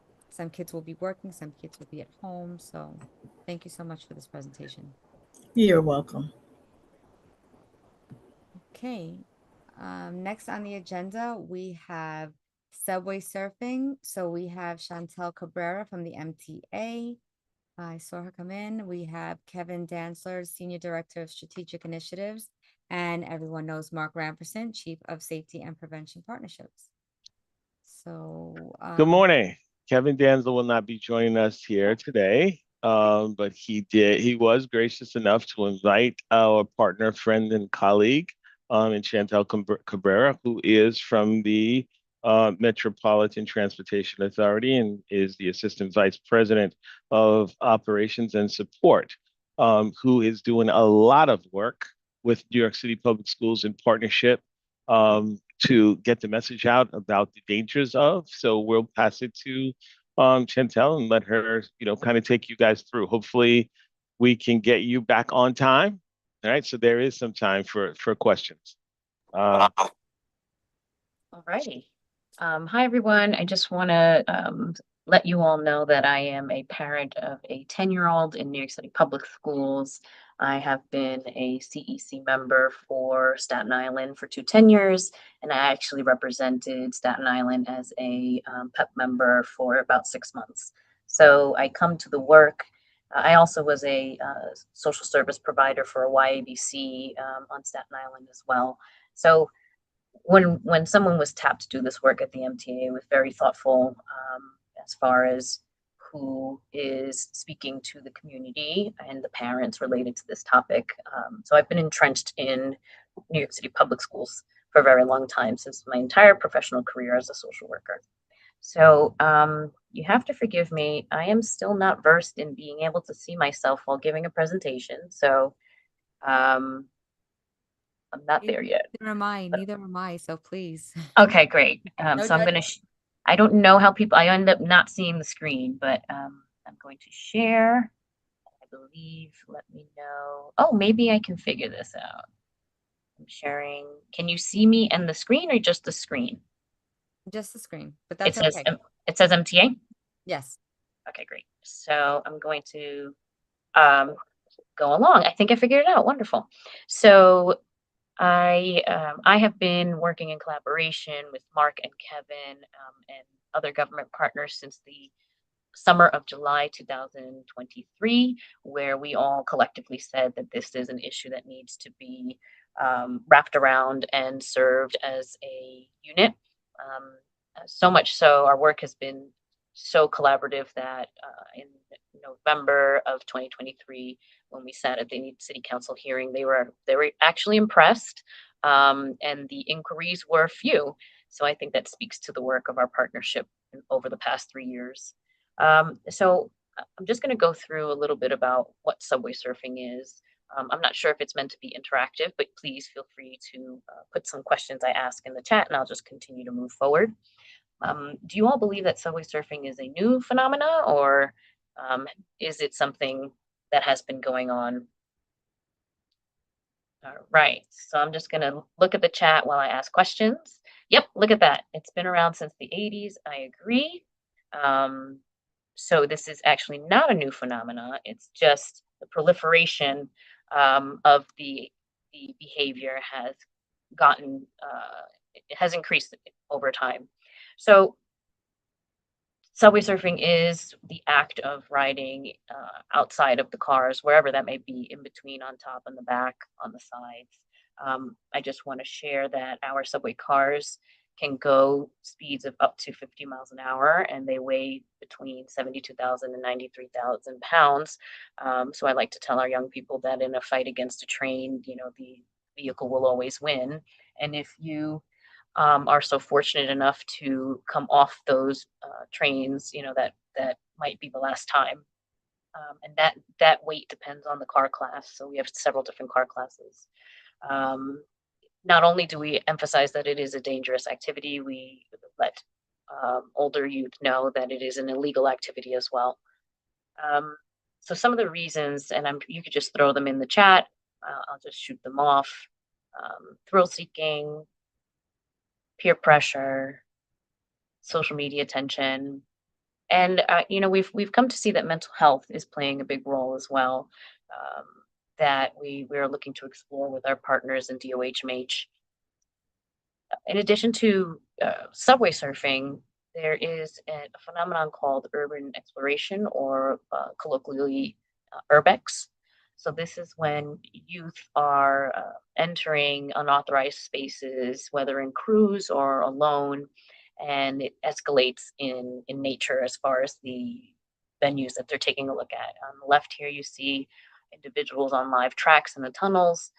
kids will be working, some kids will be at home. So thank you so much for this presentation. You're welcome. Okay. Next on the agenda, we have subway surfing. So we have Chantel Cabrera from the MTA. I saw her come in. We have Kevin Dantzler, Senior Director of Strategic Initiatives, and everyone knows Mark Ramperson, Chief of Safety and Prevention Partnerships. So good morning. Kevin Dantzler will not be joining us here today, but he was gracious enough to invite our partner, friend, and colleague, in Chantel Cabrera, who is from the Metropolitan Transportation Authority and is the Assistant Vice President of Operations and Support, who is doing a lot of work with New York City Public Schools in partnership to get the message out about the dangers of. So we'll pass it to Chantel and let her, kind of take you guys through. Hopefully we can get you back on time. All right, so there is some time for questions. All righty. Hi, everyone. I just want to let you all know that I am a parent of a 10-year-old in New York City Public Schools. I have been a CEC member for Staten Island for 2 tenures, and I actually represented Staten Island as a PEP member for about 6 months. So I come to the work. I also was a social service provider for a YABC on Staten Island as well. So when someone was tapped to do this work at the MTA, it was very thoughtful as far as who is speaking to the community and the parents related to this topic. So I've been entrenched in New York City Public Schools for a very long time, since my entire professional career as a social worker. So you have to forgive me. I am still not versed in being able to see myself while giving a presentation. So I'm not there yet. Neither am I, so please. Okay, great. No So I'm going judgment. to, I don't know how I end up not seeing the screen, but I'm going to share, I believe, let me know. Oh, maybe I can figure this out. I'm sharing. Can you see me and the screen, or just the screen? Just the screen, but that's okay. It says MTA? Yes. Okay, great. So I'm going to go along. I think I figured it out. Wonderful. So I have been working in collaboration with Mark and Kevin and other government partners since the summer of July 2023, where we all collectively said that this is an issue that needs to be wrapped around and served as a unit. So much so, our work has been so collaborative that in November of 2023, when we sat at the City Council hearing, they were actually impressed, and the inquiries were few. So I think that speaks to the work of our partnership over the past 3 years. So I'm just going to go through a little bit about what subway surfing is. I'm not sure if it's meant to be interactive, but please feel free to put some questions I ask in the chat, and I'll just continue to move forward. Do you all believe that subway surfing is a new phenomena, or is it something that has been going on? All right, so I'm just going to look at the chat while I ask questions. Yep, look at that. It's been around since the 80s. I agree. So this is actually not a new phenomena. It's just the proliferation of the behavior has gotten, it has increased over time. So subway surfing is the act of riding outside of the cars, wherever that may be, in between, on top, on the back, on the sides. I just want to share that our subway cars can go speeds of up to 50 miles an hour, and they weigh between 72,000 and 93,000 pounds. So I like to tell our young people that in a fight against a train, you know, the vehicle will always win. And if you are so fortunate enough to come off those trains, you know, that might be the last time. And that weight depends on the car class. So we have several different car classes. Not only do we emphasize that it is a dangerous activity, we let older youth know that it is an illegal activity as well. So some of the reasons, and you could just throw them in the chat. I'll just shoot them off. Thrill seeking, peer pressure, social media attention, and you know, we've come to see that mental health is playing a big role as well. That we're looking to explore with our partners in DOHMH. In addition to subway surfing, there is a phenomenon called urban exploration, or colloquially urbex. So this is when youth are entering unauthorized spaces, whether in crews or alone, and it escalates in nature as far as the venues that they're taking a look at. On the left here, you see individuals on live tracks in the tunnels.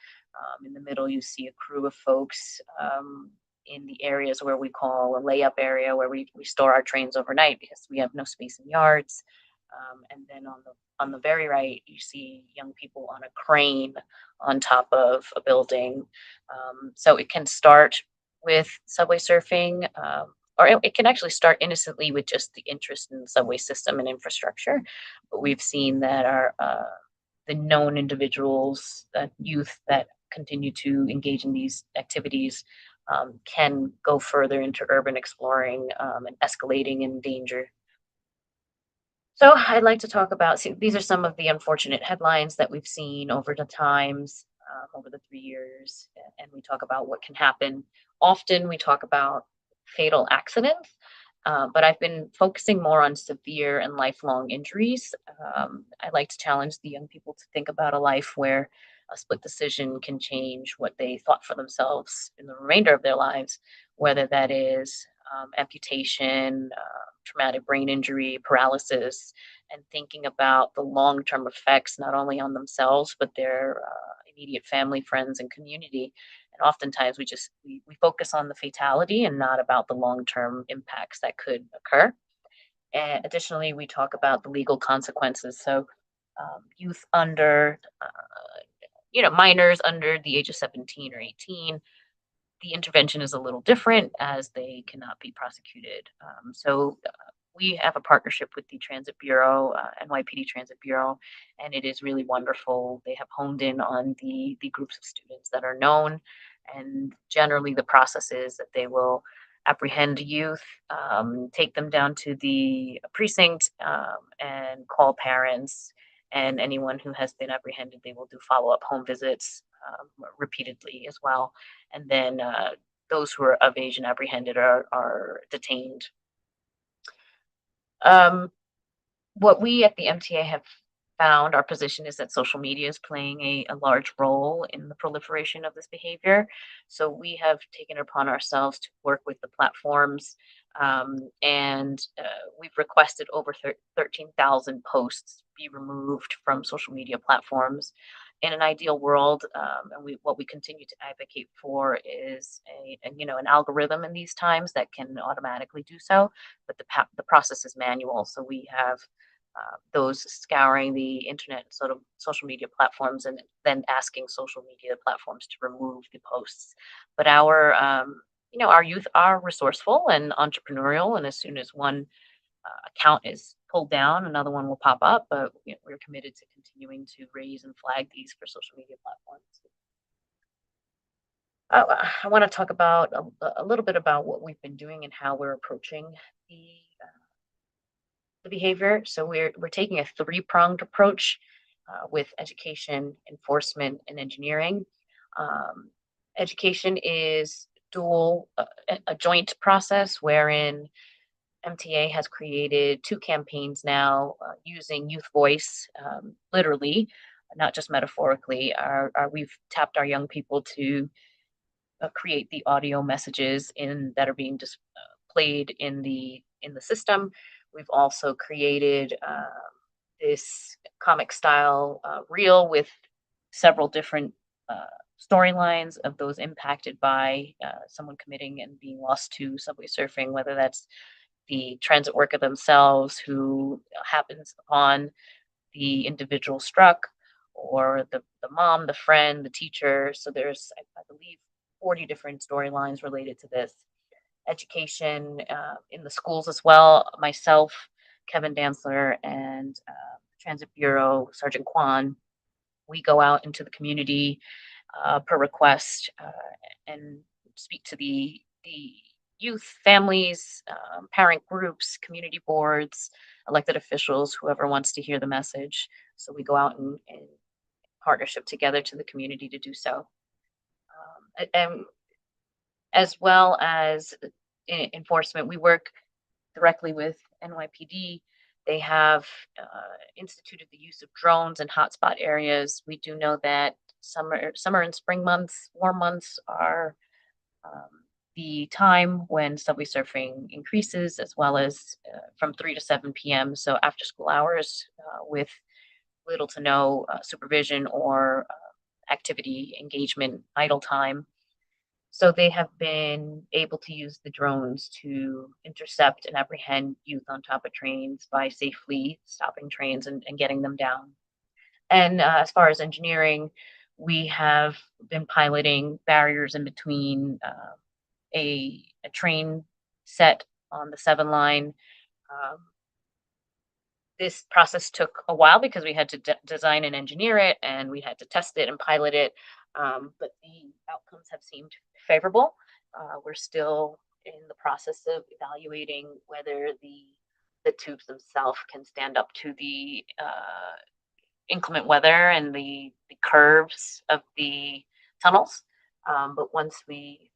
In the middle, you see a crew of folks in the areas where we call a layup area, where we store our trains overnight because we have no space in yards. And then on the very right, you see young people on a crane on top of a building. So it can start with subway surfing, or it can actually start innocently with just the interest in the subway system and infrastructure. But we've seen that the known individuals, that youth that continue to engage in these activities, can go further into urban exploring and escalating in danger. So I'd like to talk about, these are some of the unfortunate headlines that we've seen over the times, over the 3 years, and we talk about what can happen. Often we talk about fatal accidents, but I've been focusing more on severe and lifelong injuries. I like to challenge the young people to think about a life where a split decision can change what they thought for themselves in the remainder of their lives, whether that is amputation, traumatic brain injury, paralysis, and thinking about the long-term effects, not only on themselves, but their immediate family, friends, and community. And oftentimes we focus on the fatality and not about the long-term impacts that could occur. And additionally, we talk about the legal consequences. So youth under, minors under the age of 17 or 18, the intervention is a little different as they cannot be prosecuted. So we have a partnership with the Transit Bureau, NYPD Transit Bureau, and it is really wonderful. They have honed in on the groups of students that are known, and generally the process is that they will apprehend youth, take them down to the precinct, and call parents, and anyone who has been apprehended, they will do follow-up home visits repeatedly as well. And then those who are of age and apprehended are detained. What we at the MTA have found, our position is that social media is playing a large role in the proliferation of this behavior. So we have taken it upon ourselves to work with the platforms, and we've requested over 13,000 posts be removed from social media platforms. In an ideal world, and what we continue to advocate for is an algorithm in these times that can automatically do so, but the process is manual. So we have those scouring the internet and sort of social media platforms, and then asking social media platforms to remove the posts. But our youth are resourceful and entrepreneurial, and as soon as one account is pulled down, another one will pop up. But we're committed to continuing to raise and flag these for social media platforms. I want to talk about a little bit about what we've been doing and how we're approaching the behavior. So we're taking a three-pronged approach with education, enforcement, and engineering. Education is a joint process wherein MTA has created 2 campaigns now using youth voice, literally, not just metaphorically. We've tapped our young people to create the audio messages that are being played in the system. We've also created this comic style reel with several different storylines of those impacted by someone committing and being lost to subway surfing, whether that's the transit worker themselves who happens upon the individual struck, or the mom, the friend, the teacher. So there's, I believe, 40 different storylines related to this. Education in the schools as well. Myself, Kevin Dantzler, and Transit Bureau Sergeant Kwan, we go out into the community per request and speak to the youth, families, parent groups, community boards, elected officials, whoever wants to hear the message. So we go out in partnership together to the community to do so. And as well as enforcement, we work directly with NYPD. They have instituted the use of drones in hotspot areas. We do know that summer and spring months, warm months, are the time when subway surfing increases, as well as from 3 to 7 p.m. So after school hours with little to no supervision or activity, engagement, idle time. So they have been able to use the drones to intercept and apprehend youth on top of trains by safely stopping trains and getting them down. And as far as engineering, we have been piloting barriers in between a train set on the 7 line. This process took a while because we had to design and engineer it, and we had to test it and pilot it. But the outcomes have seemed favorable. We're still in the process of evaluating whether the tubes themselves can stand up to the inclement weather and the curves of the tunnels. But once we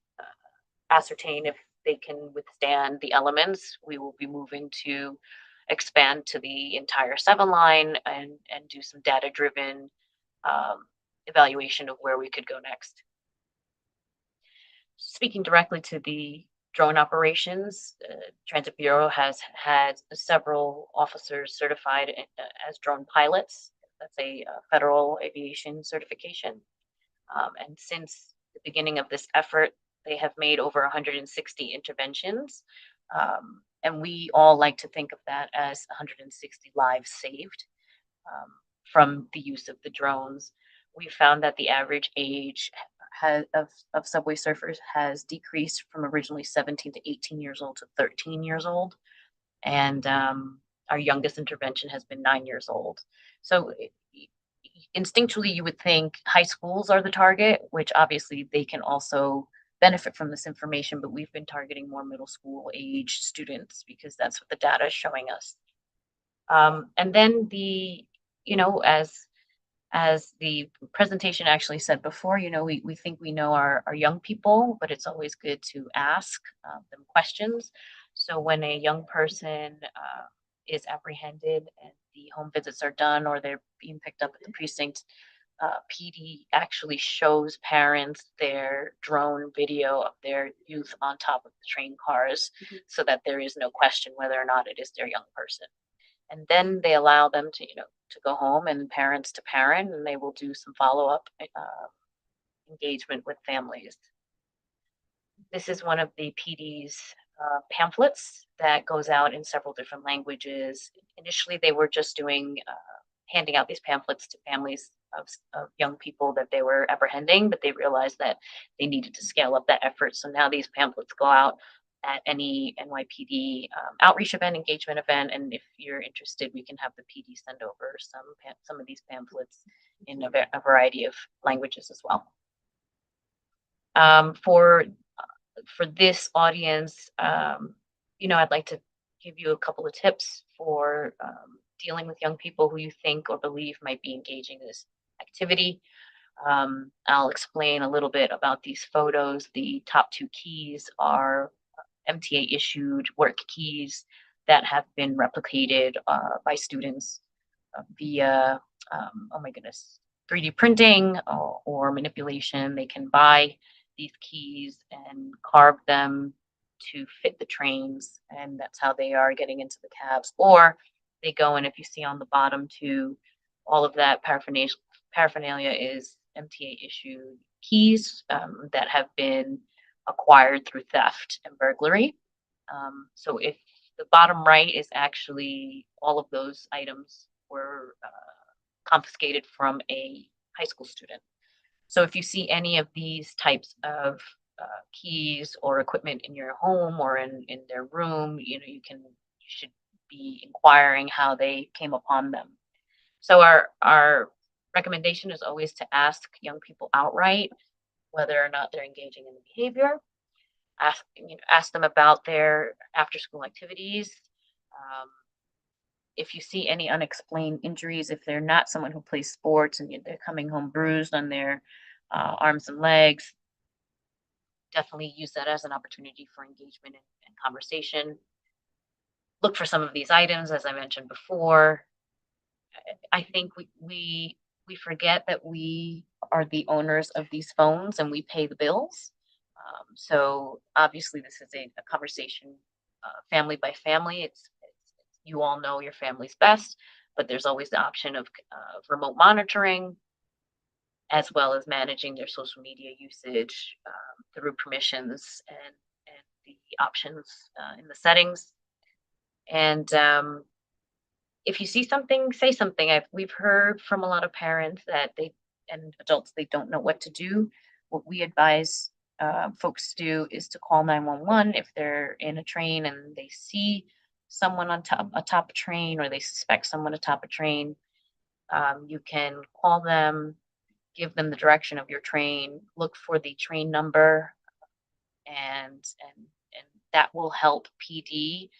ascertain if they can withstand the elements, we will be moving to expand to the entire 7 line and do some data-driven evaluation of where we could go next. Speaking directly to the drone operations, Transit Bureau has had several officers certified as drone pilots. That's a federal aviation certification. And since the beginning of this effort, they have made over 160 interventions. And we all like to think of that as 160 lives saved from the use of the drones. We found that the average age of subway surfers has decreased from originally 17 to 18 years old to 13 years old. And our youngest intervention has been 9 years old. So instinctually, you would think high schools are the target, which obviously they can also benefit from this information, but we've been targeting more middle school age students because that's what the data is showing us. And then as the presentation actually said before, we think we know our young people, but it's always good to ask them questions. So when a young person is apprehended and the home visits are done, or they're being picked up at the precinct, PD actually shows parents their drone video of their youth on top of the train cars, so that there is no question whether or not it is their young person. And then they allow them to, to go home and parents to parent, and they will do some follow-up engagement with families. This is one of the PD's pamphlets that goes out in several different languages. Initially, they were just doing handing out these pamphlets to families of young people that they were apprehending, but they realized that they needed to scale up that effort. So now these pamphlets go out at any NYPD outreach event, engagement event, and if you're interested, we can have the PD send over some of these pamphlets in a variety of languages as well. For this audience, I'd like to give you a couple of tips for dealing with young people who you think or believe might be engaging in this activity. I'll explain a little bit about these photos. The top two keys are MTA issued work keys that have been replicated by students via, 3D printing or manipulation. They can buy these keys and carve them to fit the trains, and that's how they are getting into the cabs. Or they go, and if you see on the bottom too, all of that paraphernalia is MTA issued keys that have been acquired through theft and burglary. So if the bottom right is actually all of those items were confiscated from a high school student. So if you see any of these types of keys or equipment in your home or in their room, you should be inquiring how they came upon them. So our recommendation is always to ask young people outright whether or not they're engaging in the behavior. Ask them about their after-school activities. If you see any unexplained injuries, if they're not someone who plays sports and they're coming home bruised on their arms and legs, definitely use that as an opportunity for engagement and conversation. Look for some of these items, as I mentioned before. I think we forget that we are the owners of these phones and we pay the bills. So obviously this is a conversation family by family. It's you all know your family's best, but there's always the option of remote monitoring, as well as managing their social media usage through permissions and the options in the settings. And if you see something, say something. We've heard from a lot of parents that and adults, they don't know what to do. What we advise folks to do is to call 911 if they're in a train and they see someone atop a train, or they suspect someone atop a train. You can call them, give them the direction of your train, look for the train number, and that will help PD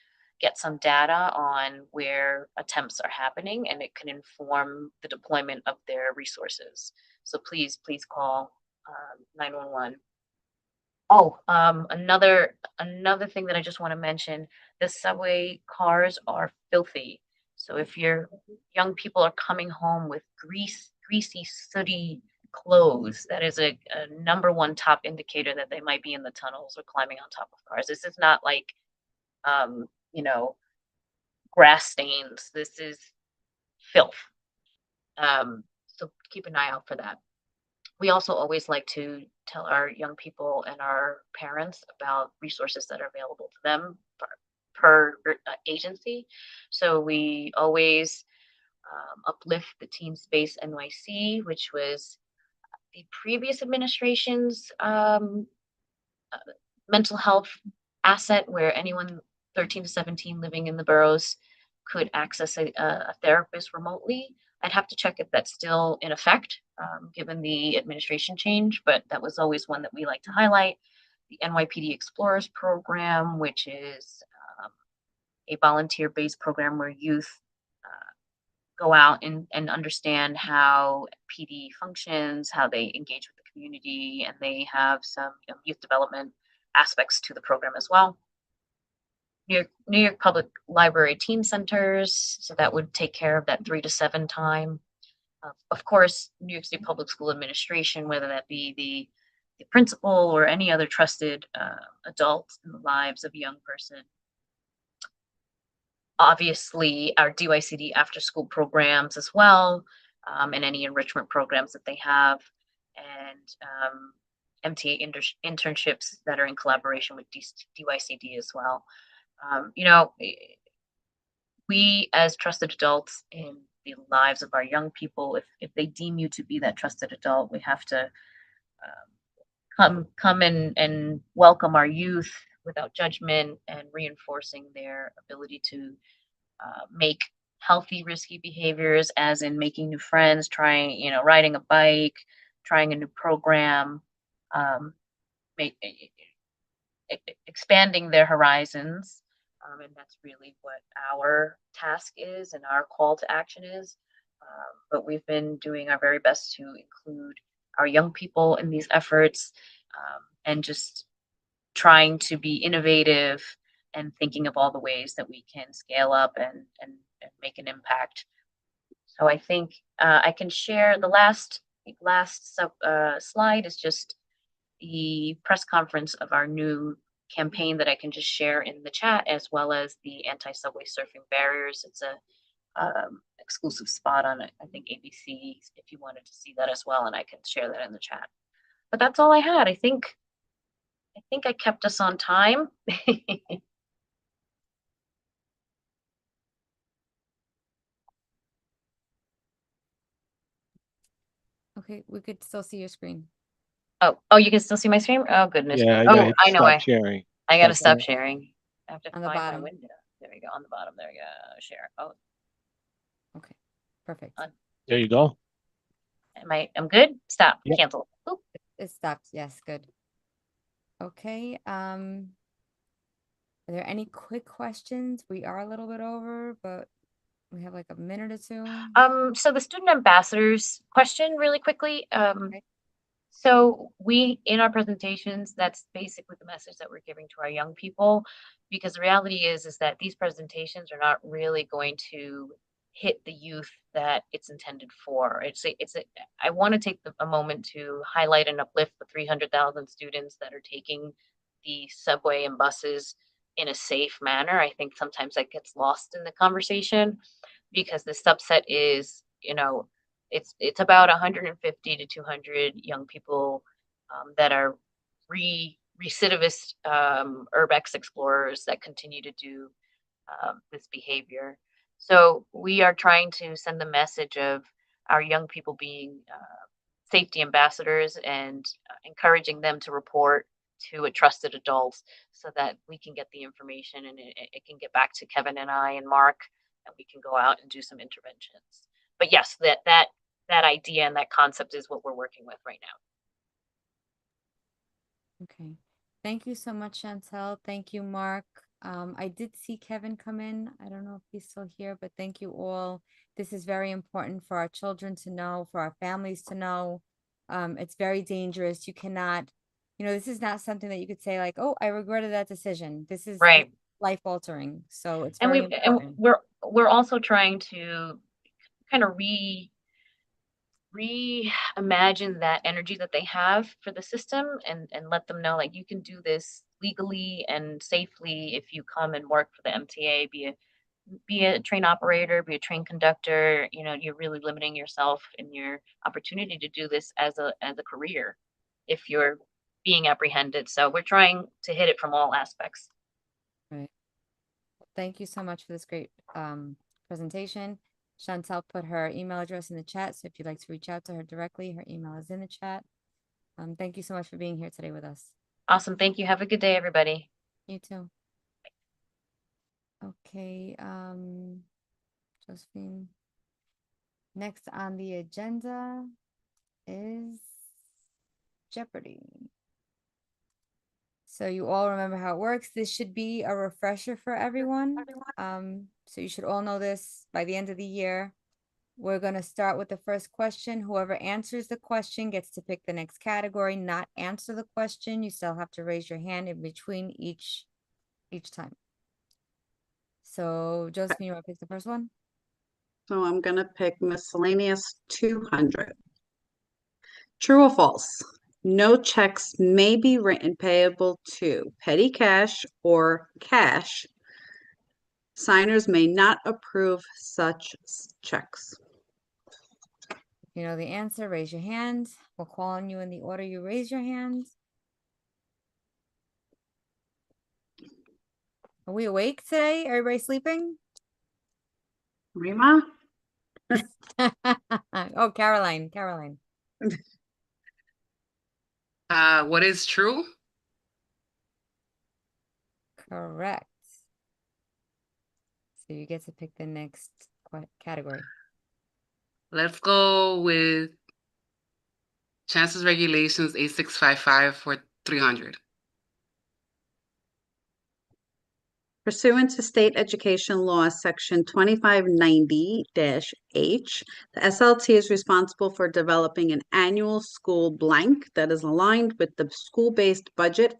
get some data on where attempts are happening, and it can inform the deployment of their resources. So please call 911. Oh, another thing that I just want to mention, the subway cars are filthy. So if your young people are coming home with greasy, sooty clothes, that is a number one top indicator that they might be in the tunnels or climbing on top of cars. This is not like, grass stains. This is filth. So keep an eye out for that. We also always like to tell our young people and our parents about resources that are available to them per agency. So we always uplift the Teen Space NYC, which was the previous administration's mental health asset, where anyone 13 to 17 living in the boroughs could access a therapist remotely. I'd have to check if that's still in effect, given the administration change, but that was always one that we like to highlight. The NYPD Explorers program, which is a volunteer-based program where youth go out and understand how PD functions, how they engage with the community, and they have some youth development aspects to the program as well. New York Public Library Teen Centers, so that would take care of that 3 to 7 time. Of course, New York State Public School Administration, whether that be the principal or any other trusted adult in the lives of a young person. obviously our DYCD after school programs as well, and any enrichment programs that they have, and MTA internships that are in collaboration with DYCD as well. You know, we as trusted adults in the lives of our young people, if they deem you to be that trusted adult, we have to come and welcome our youth without judgment and reinforcing their ability to make healthy, risky behaviors, as in making new friends, trying, you know, riding a bike, trying a new program, expanding their horizons. And that's really what our task is and our call to action is. But we've been doing our very best to include our young people in these efforts, and just trying to be innovative and thinking of all the ways that we can scale up and make an impact. So I think I can share the last slide is just the press conference of our new campaign that I can just share in the chat, as well as the anti-subway surfing barriers. It's a exclusive spot on, I think, ABC, if you wanted to see that as well, and I can share that in the chat. But that's all I had. I think I kept us on time. Okay, we could still see your screen. Oh, you can still see my screen? Oh, goodness. Yeah, Oh, yeah, I know. stop sharing. I gotta stop sharing. I have to On the find my bottom. window. There we go. On the bottom. There we go. Share. Oh, Okay, perfect. There you go. I'm good? Stop. Yep. Cancel. Oop. It stopped. Yes, good. Okay. Are there any quick questions? We are a little bit over, but we have like a minute or two. So the student ambassadors question really quickly. Okay. So we, in our presentations, that's basically the message that we're giving to our young people, because the reality is that these presentations are not really going to hit the youth that it's intended for. I want to take a moment to highlight and uplift the 300,000 students that are taking the subway and buses in a safe manner. I think sometimes that gets lost in the conversation, because the subset is, you know, it's about 150 to 200 young people that are recidivist urbex explorers that continue to do this behavior. So we are trying to send the message of our young people being safety ambassadors, and encouraging them to report to a trusted adult, so that we can get the information and it can get back to Kevin and I and Mark, and we can go out and do some interventions. But yes, that idea and that concept is what we're working with right now. Okay. Thank you so much, Chantel. Thank you, Mark. I did see Kevin come in. I don't know if he's still here, but thank you all. This is very important for our children to know, for our families to know. It's very dangerous. You cannot, this is not something that you could say like, oh, I regretted that decision. This is right. Life altering. So it's And very important. And we're also trying to kind of reimagine that energy that they have for the system, and let them know, like, you can do this legally and safely if you come and work for the MTA, be a train operator, be a train conductor. You're really limiting yourself in your opportunity to do this as a career if you're being apprehended. So we're trying to hit it from all aspects. Right. Thank you so much for this great presentation. Chantel put her email address in the chat, so if you'd like to reach out to her directly, her email is in the chat. Thank you so much for being here today with us. Awesome. Thank you. Have a good day, everybody. You too. Okay, Josephine. Next on the agenda is Jeopardy. So you all remember how it works. This should be a refresher for everyone. So you should all know this by the end of the year. We're going to start with the first question. Whoever answers the question gets to pick the next category, not answer the question. You still have to raise your hand in between each time. So Josephine, you want to pick the first one? So I'm going to pick miscellaneous 200. True or false? No checks may be written payable to petty cash or cash Signers may not approve such checks. If you know the answer, raise your hand. We'll call on you in the order you raise your hand. Are we awake today? Everybody sleeping? Rima? Oh, Caroline. What is true? Correct. So you get to pick the next category. Let's go with Chancellor's Regulations 8655 for 300. Pursuant to State Education Law, Section 2590-H, the SLT is responsible for developing an annual school blank that is aligned with the school-based budget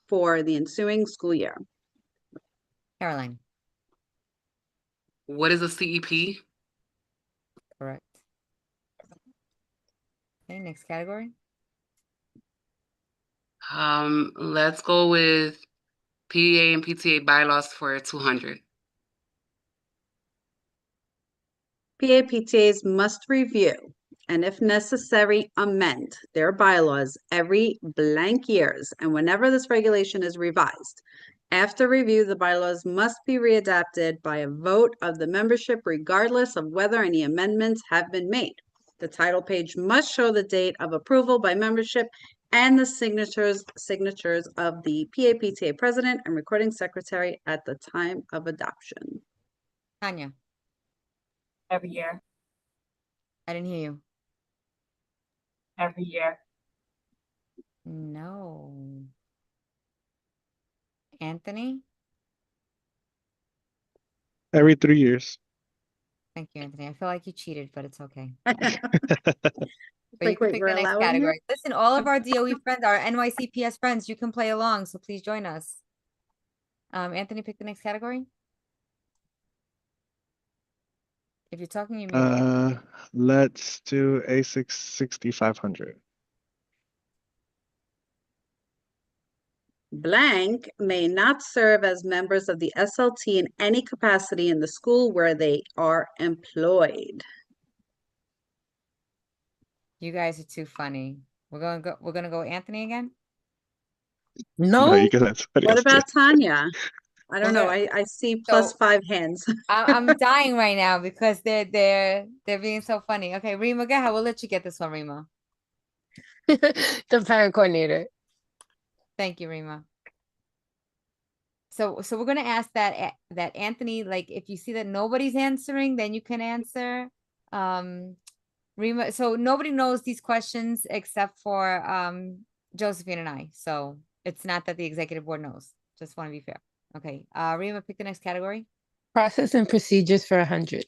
for the ensuing school year. Caroline. What is a CEP? Correct. Okay, next category. Let's go with PEA and PTA bylaws for 200. PAPTAs must review and, if necessary, amend their bylaws every blank years and whenever this regulation is revised. After review, the bylaws must be readapted by a vote of the membership regardless of whether any amendments have been made. The title page must show the date of approval by membership and the signatures of the PAPTA president and recording secretary at the time of adoption. Tanya. Every year. I didn't hear you. Every year. No. Anthony? Every 3 years. Thank you, Anthony. I feel like you cheated, but it's okay. But Like, you can wait, pick we're the next allowing it? category. Listen, all of our DOE friends, our NYCPS friends, you can play along, so please join us. Anthony, pick the next category. If you're talking, you mute. Let's do A6 6500. Blank may not serve as members of the SLT in any capacity in the school where they are employed. You guys are too funny. We're gonna go Anthony again. No, you can let somebody What else do about it. Tanya? I don't know. We're I see plus So- 5 hands. I'm dying right now because they're being so funny. Okay, Rima, go ahead. We'll let you get this one, Rima. The parent coordinator. Thank you, Rima. So we're gonna ask that Anthony, like, if you see that nobody's answering, then you can answer. Rima, so nobody knows these questions except for Josephine and I. So it's not that the executive board knows. Just want to be fair. Okay. Rima, pick the next category. Process and procedures for 100.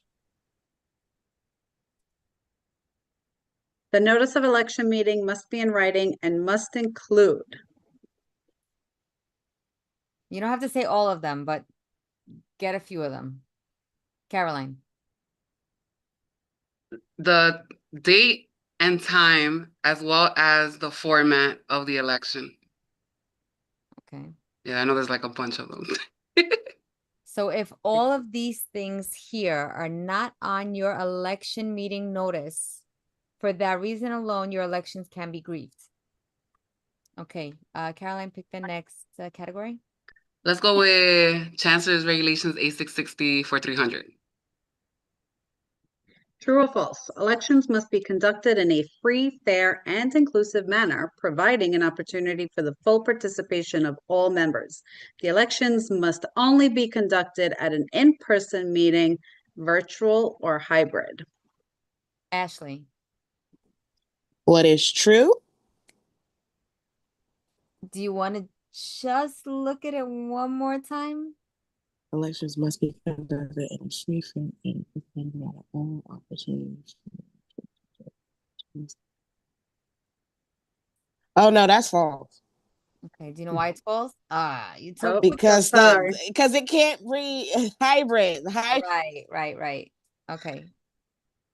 The notice of election meeting must be in writing and must include. You don't have to say all of them, but get a few of them. Caroline. The date and time, as well as the format of the election. Okay. Yeah, I know there's like a bunch of them. So if all of these things here are not on your election meeting notice, for that reason alone, your elections can be grieved. Okay, Caroline, pick the next category. Let's go with Chancellor's Regulations 8660 for 300. True or false? Elections must be conducted in a free, fair, and inclusive manner, providing an opportunity for the full participation of all members. The elections must only be conducted at an in-person meeting, virtual or hybrid. Ashley. What is true? Do you want to just look at it one more time? Elections must be conducted in a free, fair, and inclusive manner. All opportunities. Oh no, that's false. Okay, do you know why it's false? You took Oh, Because sorry. because it can't be hybrid. Right. Okay.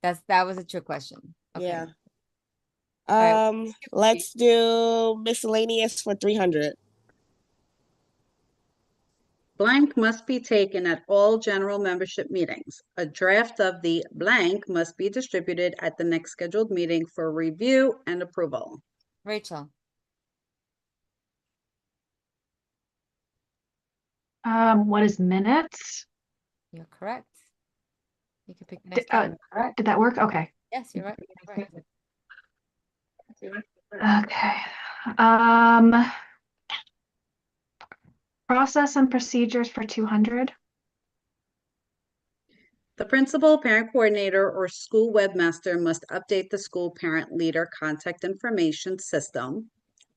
That was a trick question. Okay. Yeah. right. Let's do miscellaneous for 300. Blank must be taken at all general membership meetings. A draft of the blank must be distributed at the next scheduled meeting for review and approval. Rachel. What is minutes? You're correct. You can pick the next category. Did that work? Okay. Yes, you're right. You're right. Okay. Process and procedures for 200. The principal, parent coordinator, or school webmaster must update the school parent leader contact information system,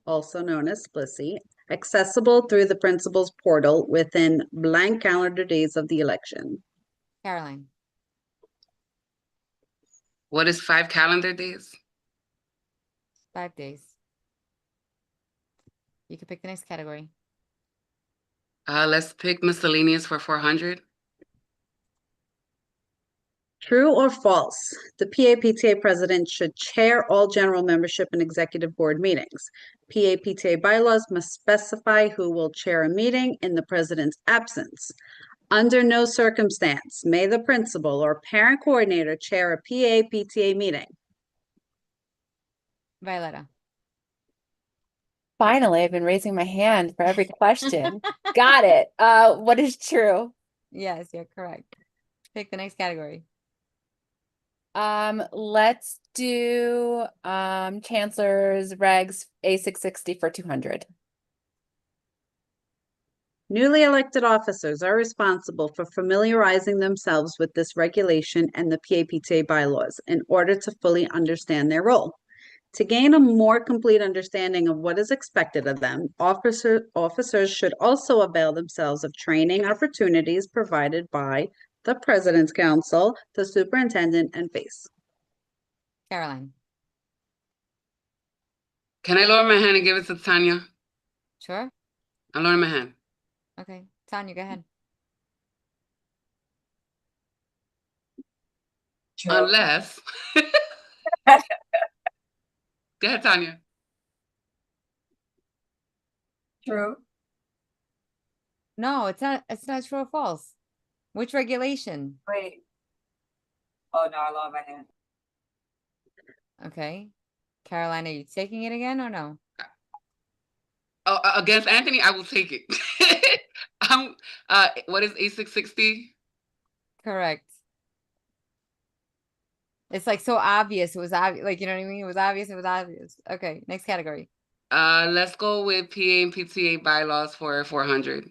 also known as SPLISSY, accessible through the principal's portal within blank calendar days of the election. Caroline. What is 5 calendar days? 5 days. You can pick the next category. Let's pick miscellaneous for 400. True or false? The PAPTA president should chair all general membership and executive board meetings. PAPTA bylaws must specify who will chair a meeting in the president's absence. Under no circumstance may the principal or parent coordinator chair a PAPTA meeting. Violetta. Finally, I've been raising my hand for every question. Got it. What is true? Yes, you're correct. Pick the next category. Let's do Chancellor's regs A660 for 200. Newly elected officers are responsible for familiarizing themselves with this regulation and the PAPTA bylaws in order to fully understand their role. To gain a more complete understanding of what is expected of them, officers should also avail themselves of training opportunities provided by the President's Council, the Superintendent, and FACE. Caroline. Can I lower my hand and give it to Tanya? Sure. I'm lowering my hand. Okay. Tanya, go ahead. True. Unless. Go ahead, Tanya. True. No, it's not true or false. Which regulation? Wait. Oh, no, I lowered my hand. Okay. Caroline, are you taking it again or no? Oh, against Anthony, I will take it. What is A660? Correct. It's like so obvious. It was obvious. Like, you know what I mean? It was obvious. It was obvious. Okay. Next category. Let's go with PA and PTA bylaws for 400.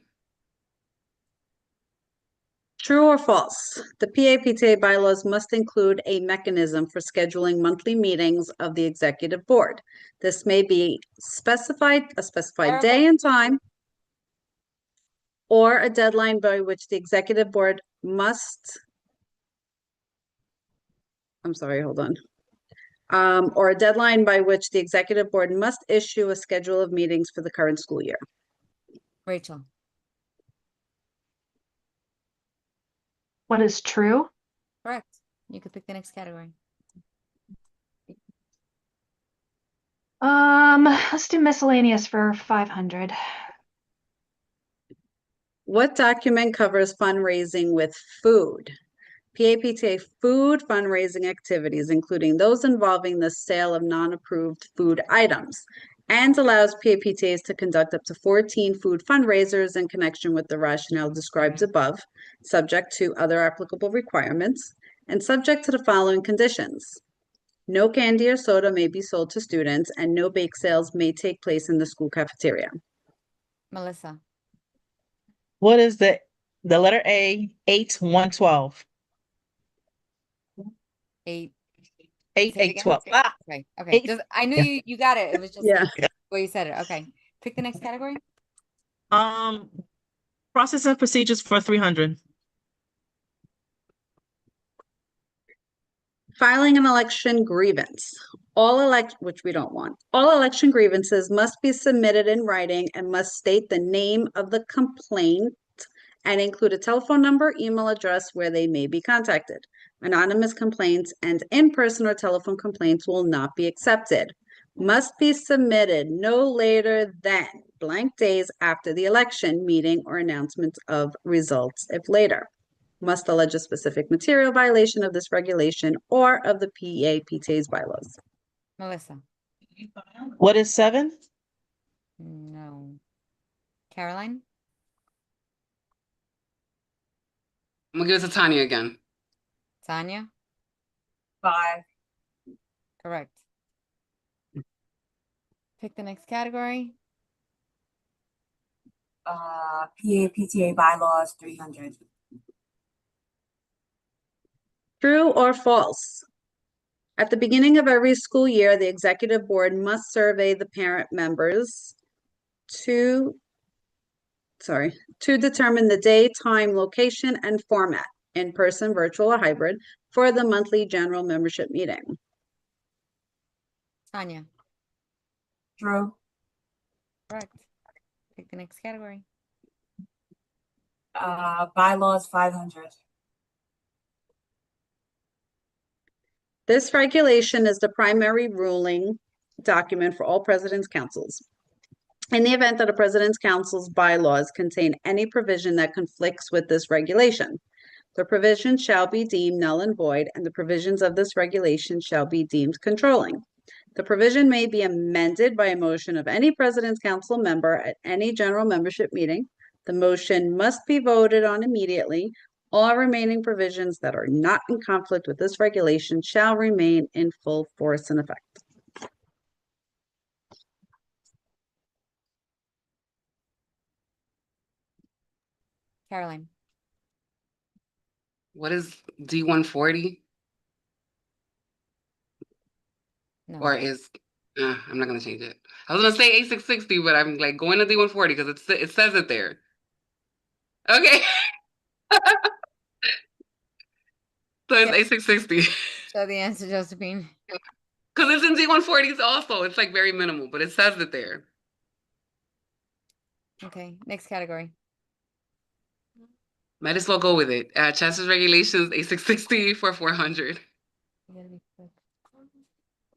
True or false? The PAPTA bylaws must include a mechanism for scheduling monthly meetings of the executive board. This may be a specified day and time, or a deadline by which the executive board must, or a deadline by which the executive board must issue a schedule of meetings for the current school year. Rachel. What is true? Correct. You could pick the next category. Let's do miscellaneous for 500. What document covers fundraising with food? PAPTA food fundraising activities, including those involving the sale of non-approved food items, and allows PAPTAs to conduct up to 14 food fundraisers in connection with the rationale described above, subject to other applicable requirements, and subject to the following conditions. No candy or soda may be sold to students, and no bake sales may take place in the school cafeteria. Melissa. What is the letter A, 8112? 8812. Ah, okay. Okay. Just, I knew you got it. It was just the way you said it. Okay. Pick the next category. Process and procedures for 300. Filing an election grievance. Which we don't want. All election grievances must be submitted in writing and must state the name of the complaint and include a telephone number, email address where they may be contacted. Anonymous complaints and in-person or telephone complaints will not be accepted. must be submitted no later than blank days after the election, meeting, or announcement of results if later. Must allege a specific material violation of this regulation or of the PTA's bylaws. Melissa? What is 7? No. Caroline? I'm gonna give it to Tanya again. Tanya? 5. Correct. Pick the next category. PTA bylaws 300. True or false? At the beginning of every school year, the executive board must survey the parent members to determine the day, time, location, and format, in person, virtual, or hybrid, for the monthly general membership meeting. Tanya? True. Correct. Pick the next category. Bylaws 500. This regulation is the primary ruling document for all president's councils. In the event that a president's council's bylaws contain any provision that conflicts with this regulation, the provision shall be deemed null and void, and the provisions of this regulation shall be deemed controlling. The provision may be amended by a motion of any president's council member at any general membership meeting. The motion must be voted on immediately. All remaining provisions that are not in conflict with this regulation shall remain in full force and effect. Caroline? What is D140? No. Or is I'm not gonna change it. I was gonna say A660, but I'm like going to D140 because it says it there. Okay. So it's A660. So the answer, Josephine? Because it's in D140s also. It's like very minimal, but it says it there. Okay, next category. Might as well go with it. Chancellor's regulations A660 for 400.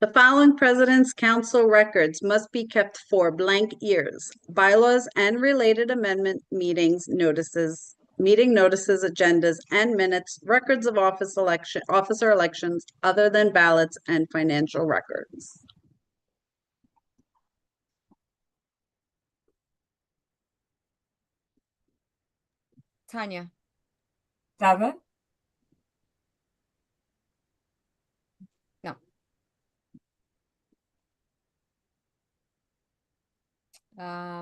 The following president's council records must be kept for blank years: bylaws and related amendment meeting notices, agendas, and minutes, records of officer elections other than ballots, and financial records. Tanya? 7. No.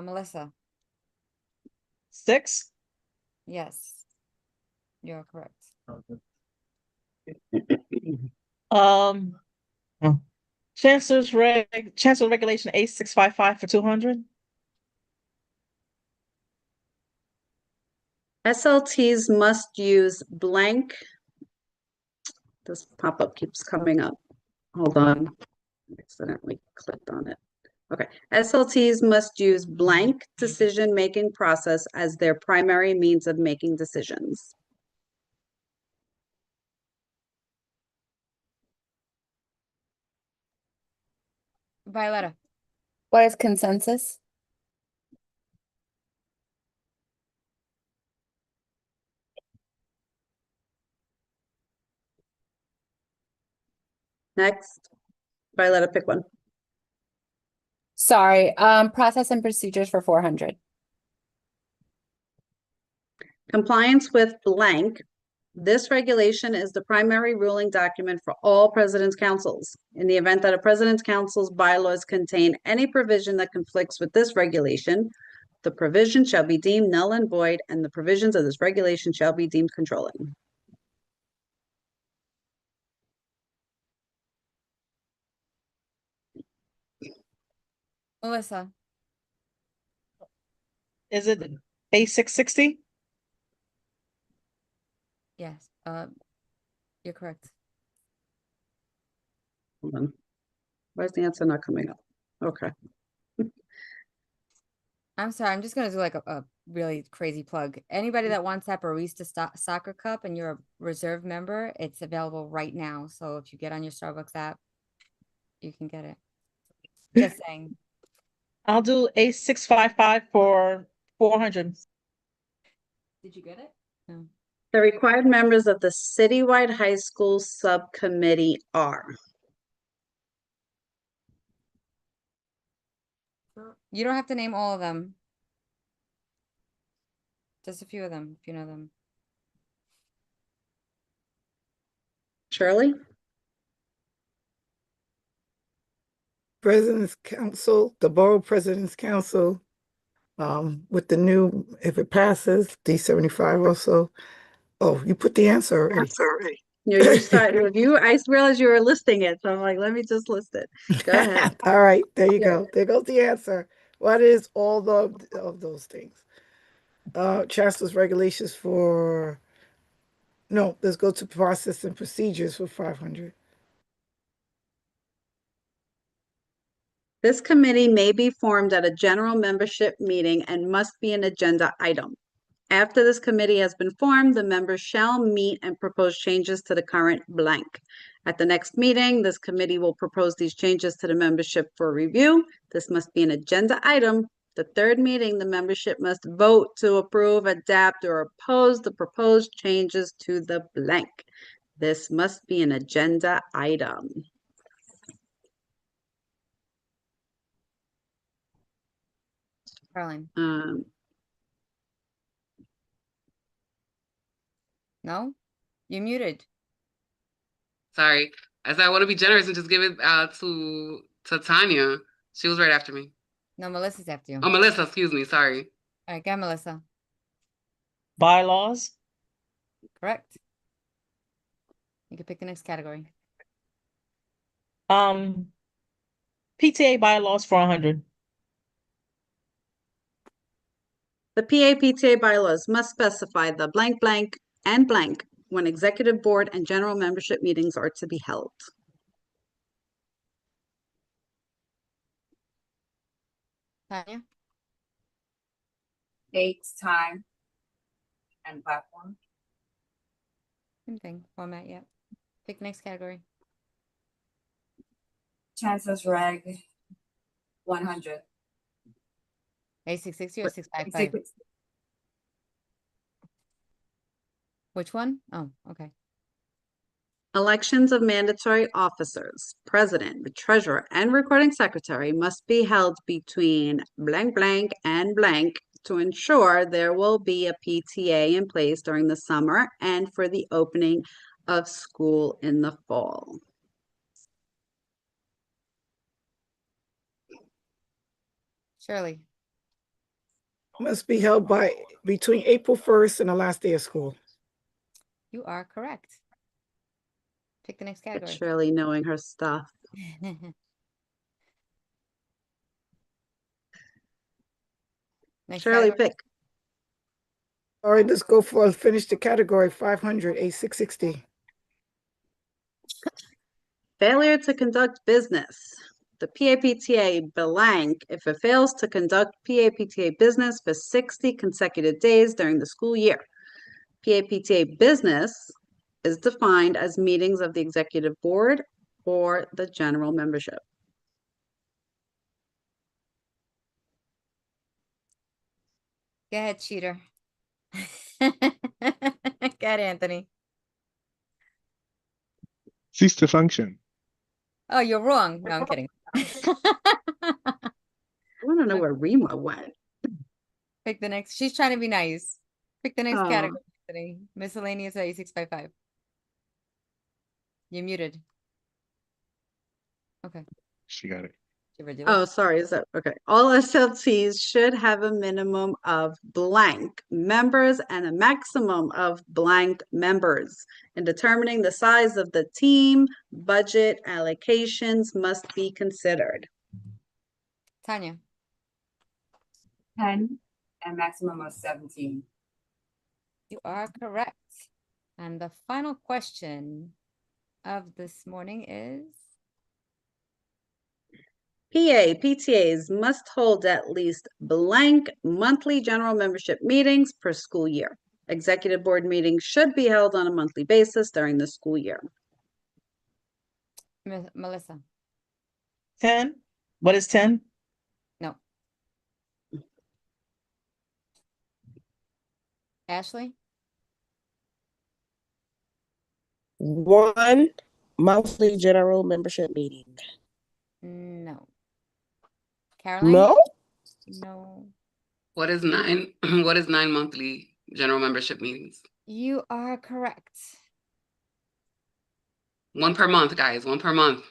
Melissa? 6. Yes. You're correct. Chancellor regulation A655 for 200. SLTs must use blank. This pop-up keeps coming up. Hold on. I accidentally clicked on it. Okay. SLTs must use blank decision-making process as their primary means of making decisions. Violetta? What is consensus? Next. Violetta, pick one. Sorry, process and procedures for 400. Compliance with blank. This regulation is the primary ruling document for all president's councils. In the event that a president's council's bylaws contain any provision that conflicts with this regulation, the provision shall be deemed null and void, and the provisions of this regulation shall be deemed controlling. Melissa? Is it A660? Yes. You're correct. Hold on. Why is the answer not coming up? Okay. I'm sorry, I'm just gonna do like a really crazy plug. Anybody that wants that barista soccer cup and you're a reserve member, it's available right now. So if you get on your Starbucks app, you can get it. Just saying. I'll do A655 for 400. Did you get it? No. The required members of the citywide high school subcommittee are. You don't have to name all of them. Just a few of them, if you know them. Shirley? President's Council, the Borough President's Council, with the new, if it passes, D75 also. Oh, you put the answer already. You started, I realized you were listing it, so I'm like, let me just list it. Go ahead. All right, there you Yeah. go. There goes the answer. What is all of those things? Chancellor's regulations for, no, let's go to process and procedures for 500. This committee may be formed at a general membership meeting and must be an agenda item. After this committee has been formed, the members shall meet and propose changes to the current blank. At the next meeting, this committee will propose these changes to the membership for review. This must be an agenda item. The third meeting, the membership must vote to approve, adapt, or oppose the proposed changes to the blank. This must be an agenda item. Caroline. No? You muted. Sorry. I said I want to be generous and just give it to Tanya. She was right after me. No, Melissa's after you. Oh, Melissa, excuse me. Sorry. All right, go ahead, Melissa. Bylaws. Correct. You can pick the next category. PTA bylaws for 100. The PA-PTA bylaws must specify the blank, blank, and blank when executive board and general membership meetings are to be held. Tanya? Dates, time, and platform. Same thing. Format, yep. Pick next category. Chancellor's Reg 100. A660 or 655? Which one? Oh, okay. Elections of mandatory officers, president, the treasurer, and recording secretary must be held between blank, blank, and blank to ensure there will be a PTA in place during the summer and for the opening of school in the fall. Shirley. Must be held by between April 1st and the last day of school. You are correct. Pick the next category. Shirley knowing her stuff. Next Shirley, category. pick. All right, let's go for finish the category 500, A660. Failure to conduct business. The PAPTA blank if it fails to conduct PAPTA business for 60 consecutive days during the school year. PAPTA business is defined as meetings of the executive board or the general membership. Go ahead, cheater. Go ahead, Anthony. Cease to function. Oh, you're wrong. No, I'm kidding. I want to know where Rima went. Pick the next. She's trying to be nice. Pick the next Oh. category, Anthony. Miscellaneous at A655. You're muted. Okay. She got it. Oh, sorry. Is that okay? All SLTs should have a minimum of blank members and a maximum of blank members. In determining the size of the team, budget allocations must be considered. Tanya. 10 and maximum of 17. You are correct. And the final question of this morning is PTAs must hold at least blank monthly general membership meetings per school year. Executive board meetings should be held on a monthly basis during the school year. Melissa. 10. What is 10? No. Ashley? 1 monthly general membership meeting. No. Caroline? No? No. What is 9? What is 9 monthly general membership meetings? You are correct. 1 per month, guys. 1 per month.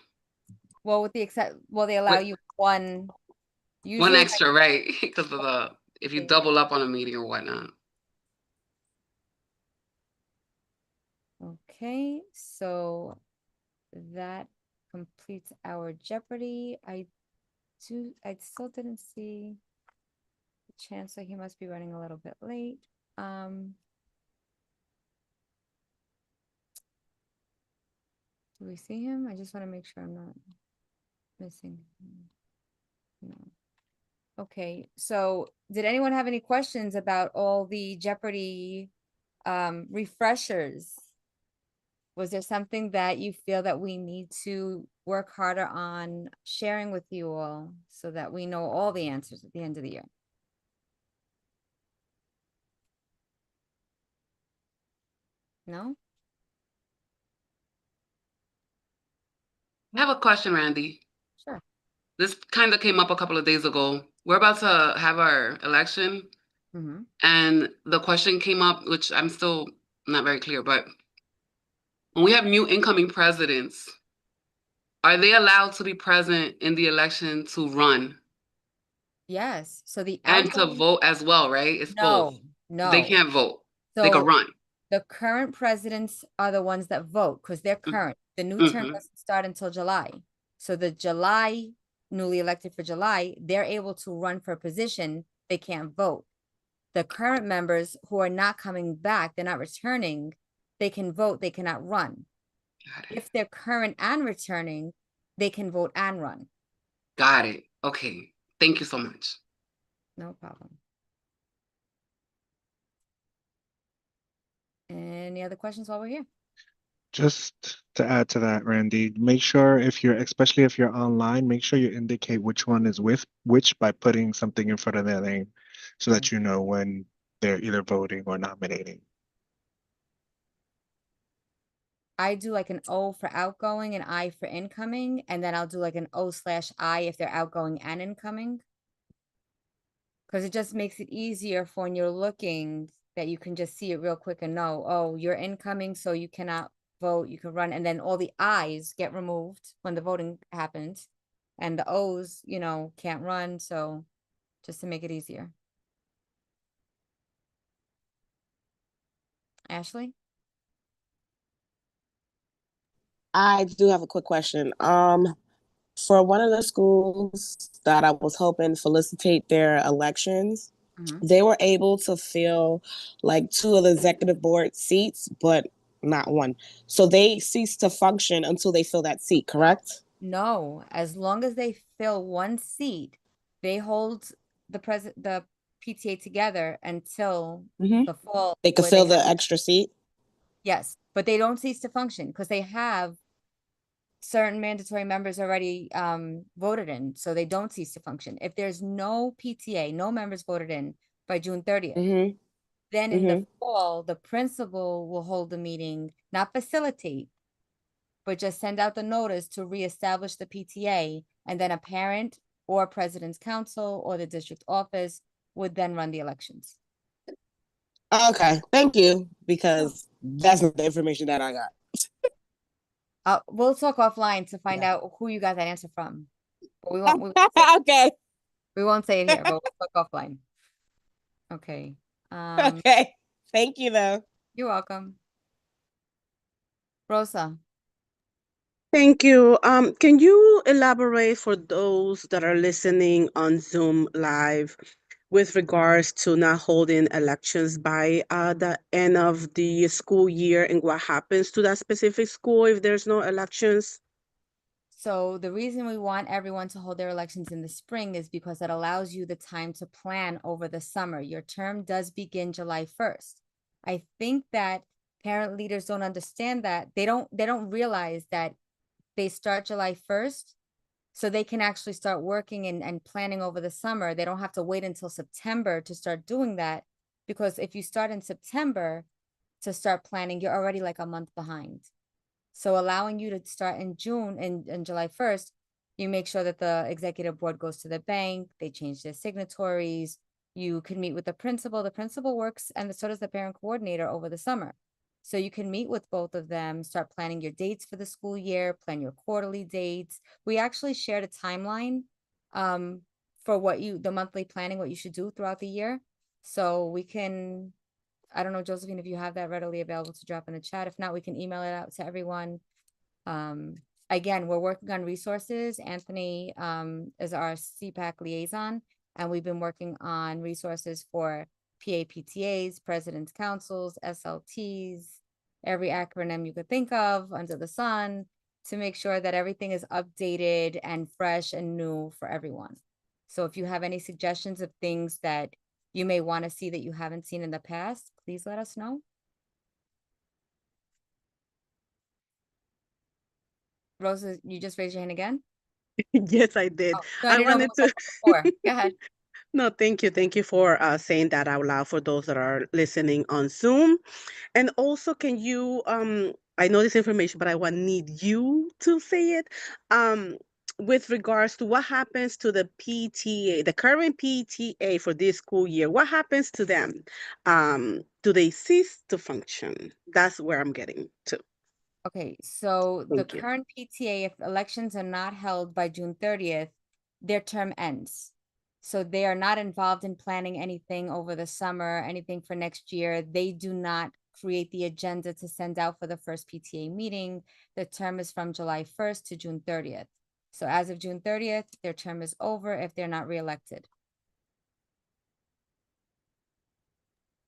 Well, with the they allow you one. One Usually, extra, right? Because of the if you Okay. double up on a meeting or whatnot. Okay, so that completes our Jeopardy. I still didn't see the Chancellor. He must be running a little bit late. Do we see him? I just want to make sure I'm not missing him. No. Okay, so did anyone have any questions about all the Jeopardy refreshers? Was there something that you feel that we need to work harder on sharing with you all so that we know all the answers at the end of the year? No? I have a question, Randy. Sure. This kind of came up a couple of days ago. We're about to have our election, Mm-hmm. and the question came up, which I'm still not very clear, but when we have new incoming presidents, are they allowed to be present in the election to run Yes, so the and to outgoing, vote as well, right? It's both. They no. can't vote. They So can run. the current presidents are the ones that vote because they're current. The new term doesn't start until July. So the July, newly elected for July, they're able to run for a position. They can't vote. The current members who are not coming back, they're not returning, they can vote, they cannot run. If they're current and returning, they can vote and run. Got it. Okay. Thank you so much. No problem. Any other questions while we're here? Just to add to that, Randy, make sure especially if you're online, make sure you indicate which one is with which by putting something in front of their name so that you know when they're either voting or nominating. I do like an O for outgoing, an I for incoming, and then I'll do like an O/I if they're outgoing and incoming. Because it just makes it easier for when you're looking that you can just see it real quick and know, oh, you're incoming, so you cannot vote, you can run. And then all the I's get removed when the voting happens. And the O's, can't run. So just to make it easier. Ashley? I do have a quick question. For one of the schools that I was hoping felicitate their elections, they were able to fill like 2 of the executive board seats, but not 1. So they cease to function until they fill that seat, correct? No, as long as they fill 1 seat, they hold the PTA together until the fall. They could where fill the have- extra seat? Yes, but they don't cease to function because they have certain mandatory members already voted in, so they don't cease to function. If there's no PTA, no members voted in by June 30th, then in the fall, the principal will hold the meeting, not facilitate, but just send out the notice to reestablish the PTA, and then a parent or president's council or the district office would then run the elections. Okay, thank you, because that's not the information that I got. We'll talk offline to find out who you got that answer from. But we won't. Okay. We won't say it here, but we'll talk offline. Okay. Okay. Thank you, though. You're welcome. Rosa. Thank you. Can you elaborate for those that are listening on Zoom live with regards to not holding elections by the end of the school year and what happens to that specific school if there's no elections? So the reason we want everyone to hold their elections in the spring is because it allows you the time to plan over the summer. Your term does begin July 1st. I think that parent leaders don't understand that. They don't realize that they start July 1st So they can actually start working and planning over the summer. They don't have to wait until September to start doing that. Because if you start in September to start planning, you're already like a month behind. So allowing you to start in June and July 1st, you make sure that the executive board goes to the bank, they change their signatories, you can meet with the principal works, and so does the parent coordinator over the summer. So you can meet with both of them, start planning your dates for the school year, plan your quarterly dates. We actually shared a timeline for the monthly planning, what you should do throughout the year. So we can, I don't know, Josephine, if you have that readily available to drop in the chat. If not, we can email it out to everyone. Again, we're working on resources. Anthony is our CPAC liaison, and we've been working on resources for PAPTAs, President's Councils, SLTs, every acronym you could think of under the sun, to make sure that everything is updated and fresh and new for everyone. So if you have any suggestions of things that you may want to see that you haven't seen in the past, please let us know. Rosa, you just raised your hand again? Yes, I did. Oh, no, I I didn't know wanted who was to. up before. Go ahead. No, thank you. Thank you for saying that out loud for those that are listening on Zoom. And also, can you, I know this information, but need you to say it. With regards to what happens to the PTA, the current PTA for this school year, what happens to them? Do they cease to function? That's where I'm getting to. Okay, so the Thank you. current PTA, if elections are not held by June 30th, their term ends. So they are not involved in planning anything over the summer, anything for next year. They do not create the agenda to send out for the first PTA meeting. The term is from July 1st to June 30th. So as of June 30th, their term is over if they're not reelected.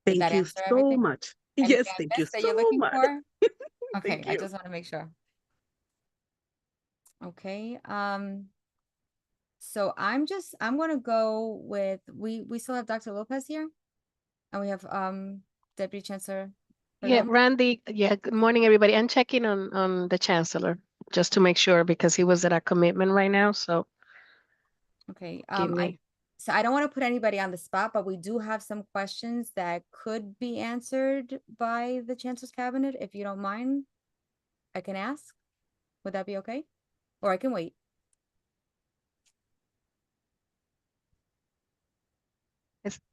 Did Thank that you answer so everything? much. Anything Yes, I thank you missed that you're so looking much. for? Okay, Thank I you. just want to make sure. Okay, so I'm gonna go with, we still have Dr. Lopez here, and we have Deputy Chancellor. Yeah, Perdomo. Randy, yeah, good morning, everybody. I'm checking on the Chancellor just to make sure because he was at a commitment right now, so Okay, give me. so I don't want to put anybody on the spot, but we do have some questions that could be answered by the Chancellor's Cabinet. If you don't mind, I can ask. Would that be okay? Or I can wait.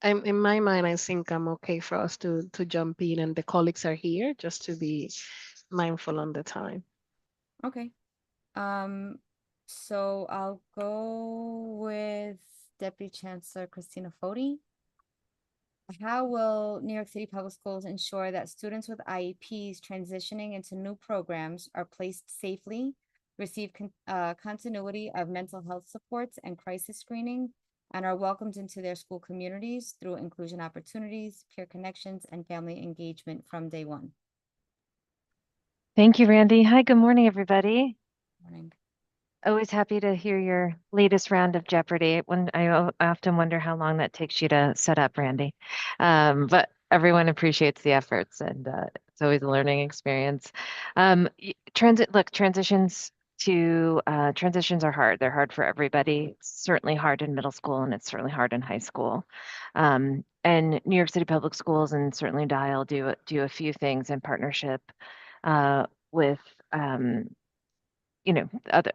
I'm in my mind, I think I'm okay for us to jump in, and the colleagues are here just to be mindful on the time. Okay. So I'll go with Deputy Chancellor Christina Foti. How will New York City Public Schools ensure that students with IEPs transitioning into new programs are placed safely, receive continuity of mental health supports and crisis screening, and are welcomed into their school communities through inclusion opportunities, peer connections, and family engagement from day one? Thank you, Randy. Hi, good morning, everybody. Morning. Always happy to hear your latest round of Jeopardy. When I often wonder how long that takes you to set up, Randy. But everyone appreciates the efforts, and it's always a learning experience. Transitions are hard. They're hard for everybody. It's certainly hard in middle school, and it's certainly hard in high school. And New York City Public Schools and certainly DIIT do a few things in partnership with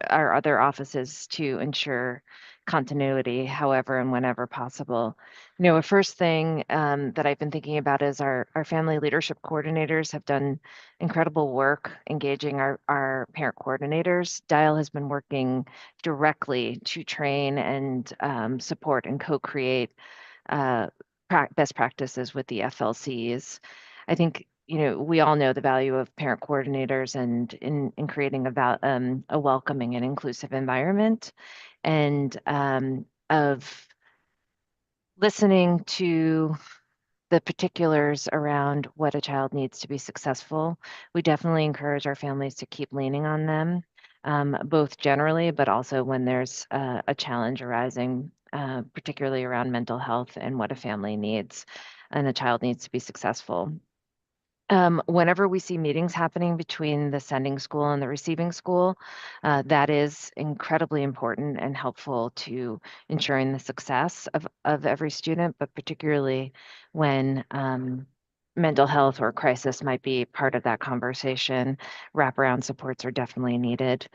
our other offices to ensure continuity, however and whenever possible. A first thing that I've been thinking about is our family leadership coordinators have done incredible work engaging our parent coordinators. DIIT has been working directly to train and support and co-create best practices with the FLCs. I think we all know the value of parent coordinators and in creating a welcoming and inclusive environment, and of listening to the particulars around what a child needs to be successful. We definitely encourage our families to keep leaning on them, both generally, but also when there's a challenge arising, particularly around mental health and what a family needs and a child needs to be successful. Whenever we see meetings happening between the sending school and the receiving school, that is incredibly important and helpful to ensuring the success of every student, but particularly when mental health or crisis might be part of that conversation. Wraparound supports are definitely needed.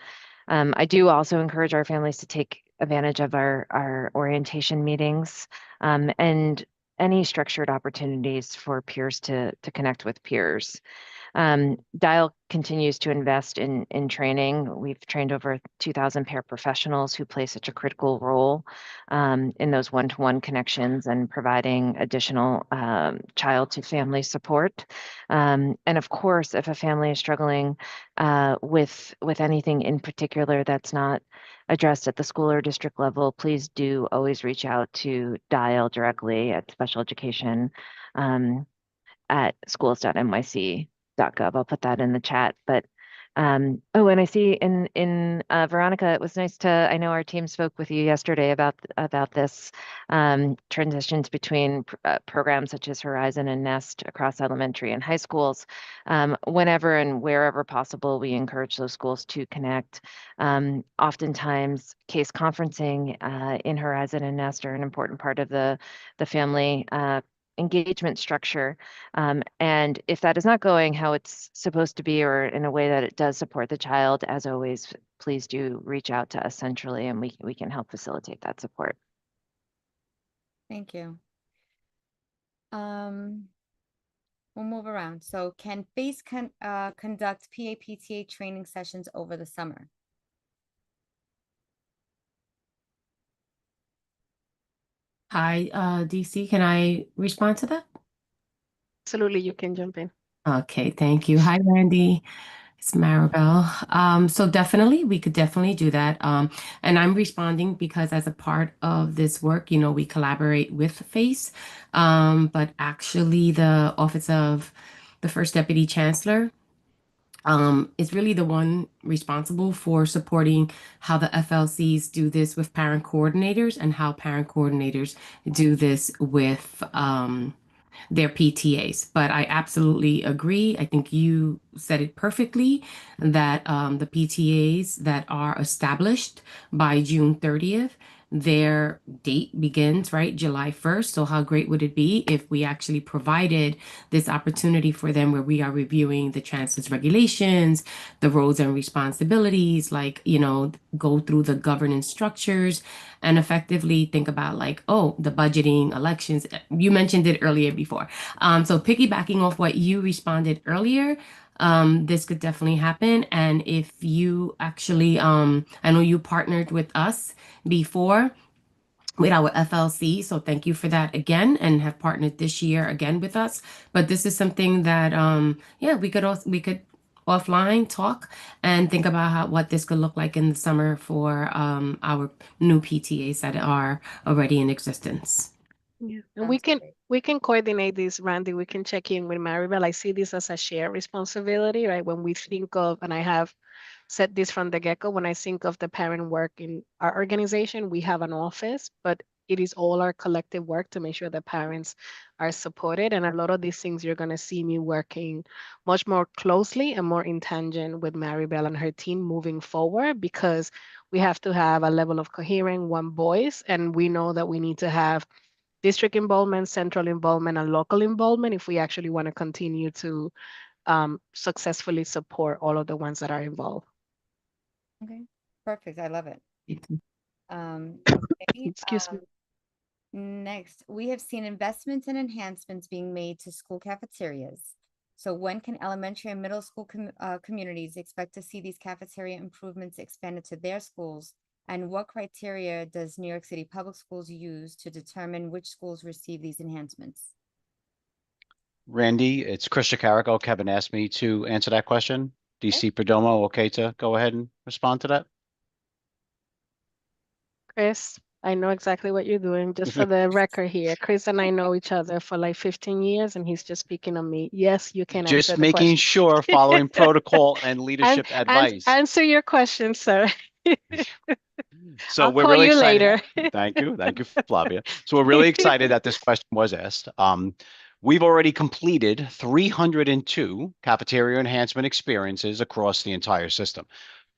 I do also encourage our families to take advantage of our orientation meetings and any structured opportunities for peers to connect with peers. DIIT continues to invest in training. We've trained over 2,000 paraprofessionals who play such a critical role in those one-to-one connections and providing additional child to family support. And of course, if a family is struggling with anything in particular that's not addressed at the school or district level, please do always reach out to DIIT directly at special education at schools.nyc.gov. I'll put that in the chat. But oh, and I see in Veronica, it was nice to, I know our team spoke with you yesterday about this transitions between programs such as Horizon and Nest across elementary and high schools. Whenever and wherever possible, we encourage those schools to connect. Oftentimes, case conferencing in Horizon and Nest are an important part of the family engagement structure. And if that is not going how it's supposed to be or in a way that it does support the child, as always, please do reach out to us centrally and we can help facilitate that support. Thank you. We'll move around. So can FACE conduct PAPTA training sessions over the summer? Hi, DC, can I respond to that? Absolutely, you can jump in. Okay, thank you. Hi, Randy. It's Maribel. So definitely, we could definitely do that. And I'm responding because as a part of this work, you know, we collaborate with FACE, but actually the Office of the First Deputy Chancellor is really the one responsible for supporting how the FLCs do this with parent coordinators and how parent coordinators do this with their PTAs. But I absolutely agree. I think you said it perfectly that the PTAs that are established by June 30th, their date begins, right, July 1st. So how great would it be if we actually provided this opportunity for them where we are reviewing the Chancellor's regulations, the roles and responsibilities, like, you know, go through the governance structures and effectively think about like, oh, the budgeting, elections. You mentioned it earlier before. So piggybacking off what you responded earlier, this could definitely happen. And if you actually, I know you partnered with us before with our FLC, so thank you for that again, and have partnered this year again with us. But this is something that, yeah, we could offline talk and think about what this could look like in the summer for our new PTAs that are already in existence. Yeah, and we can coordinate this, Randy. We can check in with Maribel. I see this as a shared responsibility, right? When we think of, and I have said this from the get-go, when I think of the parent work in our organization, we have an office, but it is all our collective work to make sure that parents are supported. And a lot of these things, you're going to see me working much more closely and more in tangent with Maribel and her team moving forward, because we have to have a level of coherent one voice. And we know that we need to have district involvement, central involvement, and local involvement if we actually want to continue to successfully support all of the ones that are involved. Okay, perfect. I love it. Okay, Excuse me. Next, we have seen investments and enhancements being made to school cafeterias. So when can elementary and middle school communities expect to see these cafeteria improvements expanded to their schools? And what criteria does New York City Public Schools use to determine which schools receive these enhancements? Randy, it's Chris Carrico. Kevin asked me to answer that question. DC Perdomo, okay to go ahead and respond to that? Chris, I know exactly what you're doing. Just for the record here, Chris and I know each other for like 15 years, and he's just picking on me. Yes, you can answer Just the making question. sure, following protocol and leadership advice. Answer your question, sir. So I'll we're call really you excited. later. Thank you, Flavia. So we're really excited that this question was asked. We've already completed 302 cafeteria enhancement experiences across the entire system.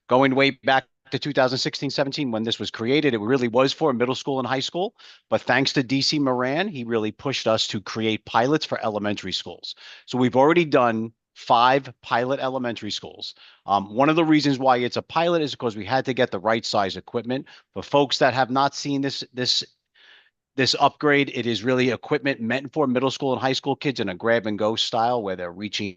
Going way back to 2016-17 when this was created, it really was for middle school and high school. But thanks to DC Moran, he really pushed us to create pilots for elementary schools. So we've already done 5 pilot elementary schools. One of the reasons why it's a pilot is because we had to get the right size equipment. For folks that have not seen this upgrade, it is really equipment meant for middle school and high school kids in a grab and go style where they're reaching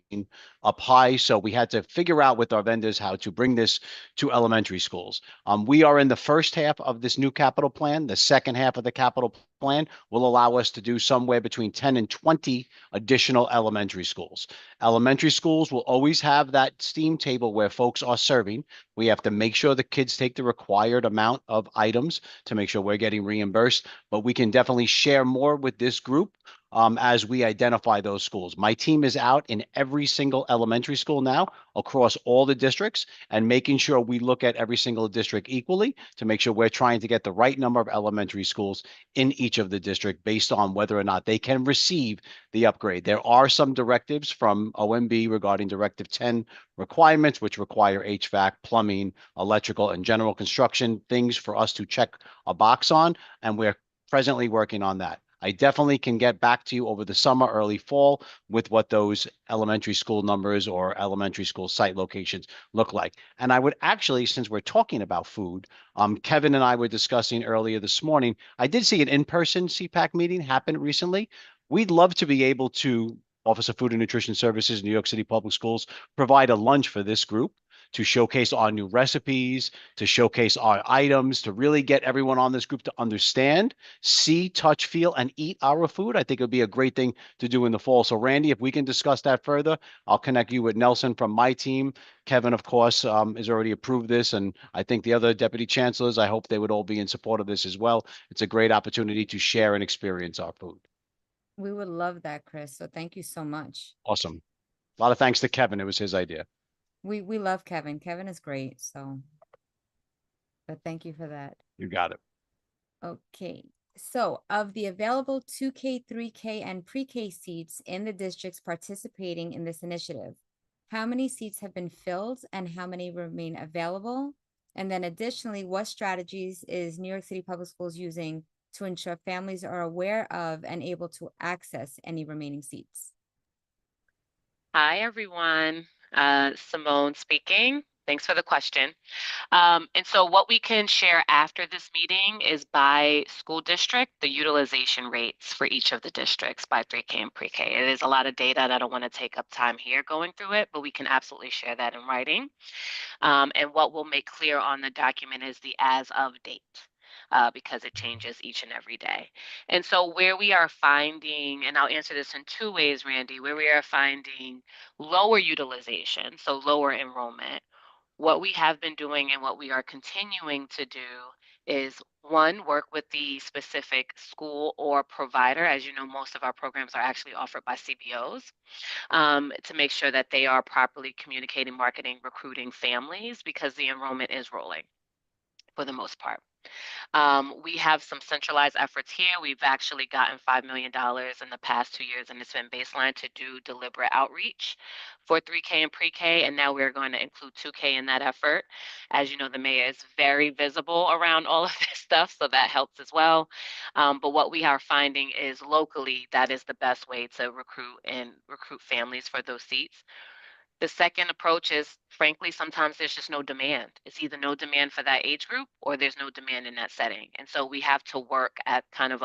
up high. So we had to figure out with our vendors how to bring this to elementary schools. We are in the first half of this new capital plan. The second half of the capital plan will allow us to do somewhere between 10 and 20 additional elementary schools. Elementary schools will always have that steam table where folks are serving. We have to make sure the kids take the required amount of items to make sure we're getting reimbursed, but we can definitely share more with this group as we identify those schools. My team is out in every single elementary school now across all the districts and making sure we look at every single district equally to make sure we're trying to get the right number of elementary schools in each of the district based on whether or not they can receive the upgrade. There are some directives from OMB regarding Directive 10 requirements, which require HVAC, plumbing, electrical, and general construction, things for us to check a box on, and we're presently working on that. I definitely can get back to you over the summer, early fall with what those elementary school numbers or elementary school site locations look like. And I would actually, since we're talking about food, Kevin and I were discussing earlier this morning, I did see an in-person CPAC meeting happen recently. We'd love to be able to, Office of Food and Nutrition Services, New York City Public Schools, provide a lunch for this group to showcase our new recipes, to showcase our items, to really get everyone on this group to understand, see, touch, feel, and eat our food. I think it would be a great thing to do in the fall. So Randy, if we can discuss that further, I'll connect you with Nelson from my team. Kevin, of course, has already approved this. And I think the other deputy chancellors, I hope they would all be in support of this as well. It's a great opportunity to share and experience our food. We would love that, Chris. So thank you so much. Awesome. A lot of thanks to Kevin. It was his idea. We love Kevin. Kevin is great. So, but thank you for that. You got it. Okay. So of the available 2K, 3K, and pre-K seats in the districts participating in this initiative, how many seats have been filled and how many remain available? And then additionally, what strategies is New York City Public Schools using to ensure families are aware of and able to access any remaining seats? Hi, everyone. Simone speaking. Thanks for the question. And so what we can share after this meeting is by school district, the utilization rates for each of the districts by 3K and pre-K. It is a lot of data and I don't want to take up time here going through it, but we can absolutely share that in writing. And what we'll make clear on the document is the as of date. Because it changes each and every day. And so where we are finding, and I'll answer this in 2 ways, Randy, where we are finding lower utilization, so lower enrollment, what we have been doing and what we are continuing to do is 1, work with the specific school or provider. As you know, most of our programs are actually offered by CBOs, to make sure that they are properly communicating, marketing, recruiting families because the enrollment is rolling for the most part. We have some centralized efforts here. We've actually gotten $5 million in the past 2 years, and it's been baseline to do deliberate outreach for 3K and pre-K, and now we're going to include 2K in that effort. As you know, the mayor is very visible around all of this stuff, so that helps as well. But what we are finding is locally, that is the best way to recruit families for those seats. The second approach is, frankly, sometimes there's just no demand. It's either no demand for that age group or there's no demand in that setting. And so we have to work at kind of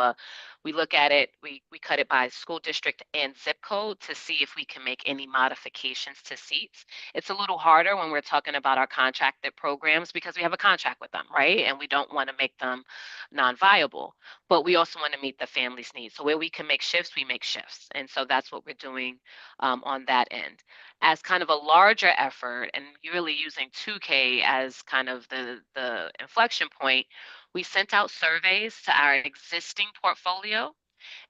we look at it, we cut it by school district and zip code to see if we can make any modifications to seats. It's a little harder when we're talking about our contracted programs because we have a contract with them, right? And we don't want to make them non-viable, but we also want to meet the family's needs. So where we can make shifts, we make shifts. And so that's what we're doing on that end. As kind of a larger effort and really using 2K as kind of the inflection point, we sent out surveys to our existing portfolio.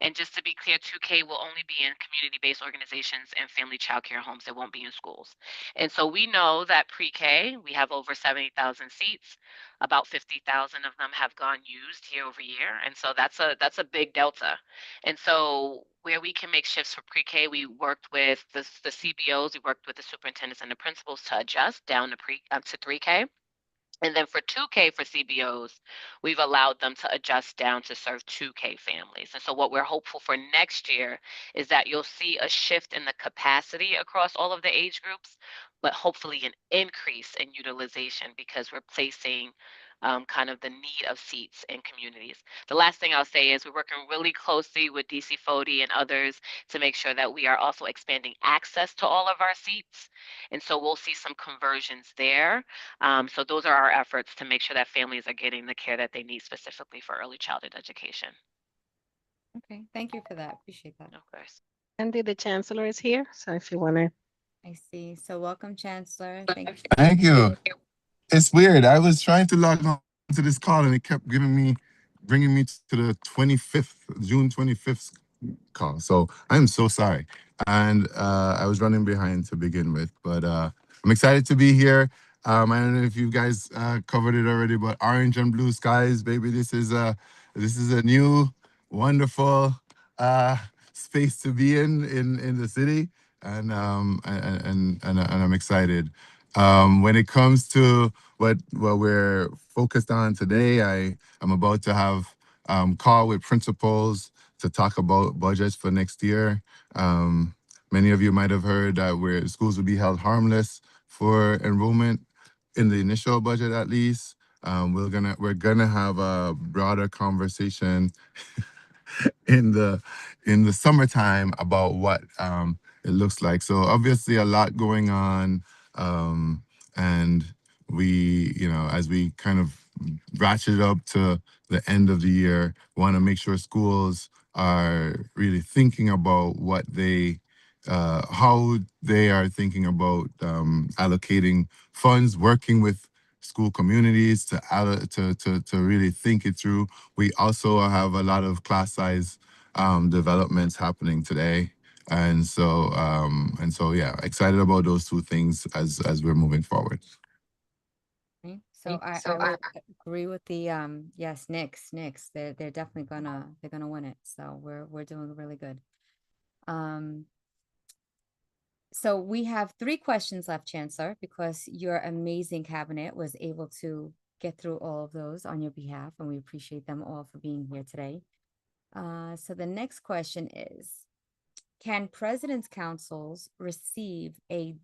And just to be clear, 2K will only be in community-based organizations and family child care homes. It won't be in schools. And so we know that pre-K, we have over 70,000 seats. About 50,000 of them have gone used year over year. And so that's a big delta. And so where we can make shifts for pre-K, we worked with the CBOs, we worked with the superintendents and the principals to adjust down to to 3K. And then for 2K for CBOs, we've allowed them to adjust down to serve 2K families. And so what we're hopeful for next year is that you'll see a shift in the capacity across all of the age groups, but hopefully an increase in utilization because we're placing kind of the need of seats in communities. The last thing I'll say is we're working really closely with DC Fody and others to make sure that we are also expanding access to all of our seats. And so we'll see some conversions there. So those are our efforts to make sure that families are getting the care that they need specifically for early childhood education. Okay, thank you for that. Appreciate that. Of course. Andy, the Chancellor is here. So if you want to. I see. So welcome, Chancellor. Thank you. Thank you. It's weird. I was trying to log on to this call and it kept bringing me to the 25th, June 25th call. So I'm so sorry. And I was running behind to begin with, but I'm excited to be here. I don't know if you guys covered it already, but orange and blue skies, baby. This is a new, wonderful space to be in the city, and I'm excited. When it comes to what we're focused on today, I'm about to have call with principals to talk about budgets for next year. Many of you might have heard that schools will be held harmless for enrollment in the initial budget, at least. We're gonna have a broader conversation in the summertime about what it looks like. So obviously a lot going on, and we, as we kind of ratchet up to the end of the year, want to make sure schools are really thinking about what how they are thinking about allocating funds, working with school communities to really think it through. We also have a lot of class size developments happening today. And so yeah, excited about those two things as we're moving forward. Okay. So I would agree with the yes, Knicks. They're definitely gonna win it. So we're doing really good. So we have 3 questions left, Chancellor, because your amazing cabinet was able to get through all of those on your behalf, and we appreciate them all for being here today. So the next question is, can President's Councils receive a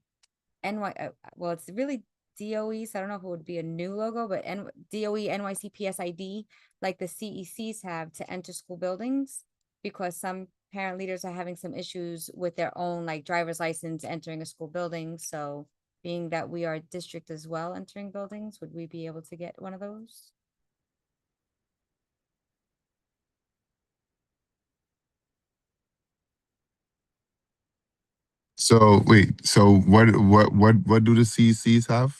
well, it's really DOE, so I don't know if it would be a new logo, but DOE NYCPS ID, like the CECs have, to enter school buildings, because some parent leaders are having some issues with their own like driver's license entering a school building. So being that we are a district as well entering buildings, would we be able to get one of those? So wait, so what do the CECs have?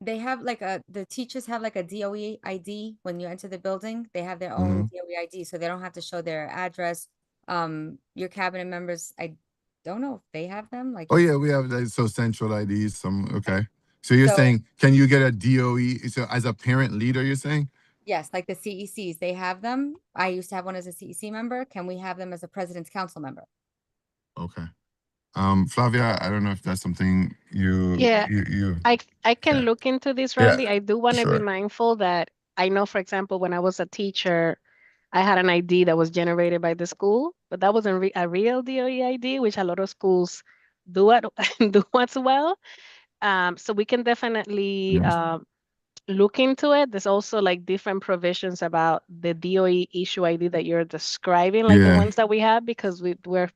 They have like the teachers have like a DOE ID when you enter the building. They have their own DOE ID, so they don't have to show their address. Your cabinet members, I don't know if they have them. Like, Oh yeah, we have so central IDs. Okay. So you're So- saying, can you get a DOE? So as a parent leader, you're saying? yes, like the CECs, they have them. I used to have one as a CEC member. Can we have them as a President's Council member? Okay. Flavia, I don't know if that's something you I can look into this, Randy. I do want to be sure. mindful that I know, for example, when I was a teacher, I had an ID that was generated by the school, but that wasn't a real DOE ID, which a lot of schools do as well. So we can definitely look into it. There's also like different provisions about the DOE issue ID that you're describing, like the Yeah. ones that we have, because we're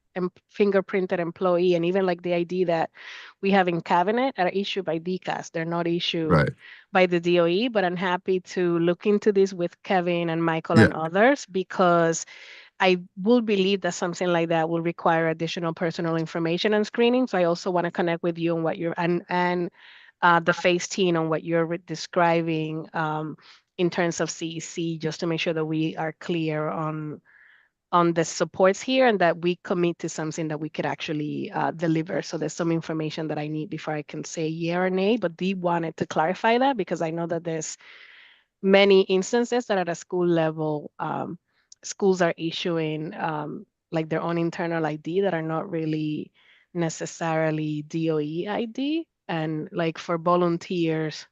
fingerprinted employee, and even like the ID that we have in cabinet are issued by DCAS. They're not issued by the DOE, but I'm happy to look into this with Kevin and Michael and others, because I will believe that something like that will require additional personal information and screening. So I also want to connect with you on what you're and the phase team on what you're describing in terms of CEC, just to make sure that we are clear on the supports here and that we commit to something that we could actually deliver. So there's some information that I need before I can say yeah or nay, but Dee wanted to clarify that because I know that there's many instances that at a school level, schools are issuing like their own internal ID that are not really necessarily DOE ID. And like for volunteers,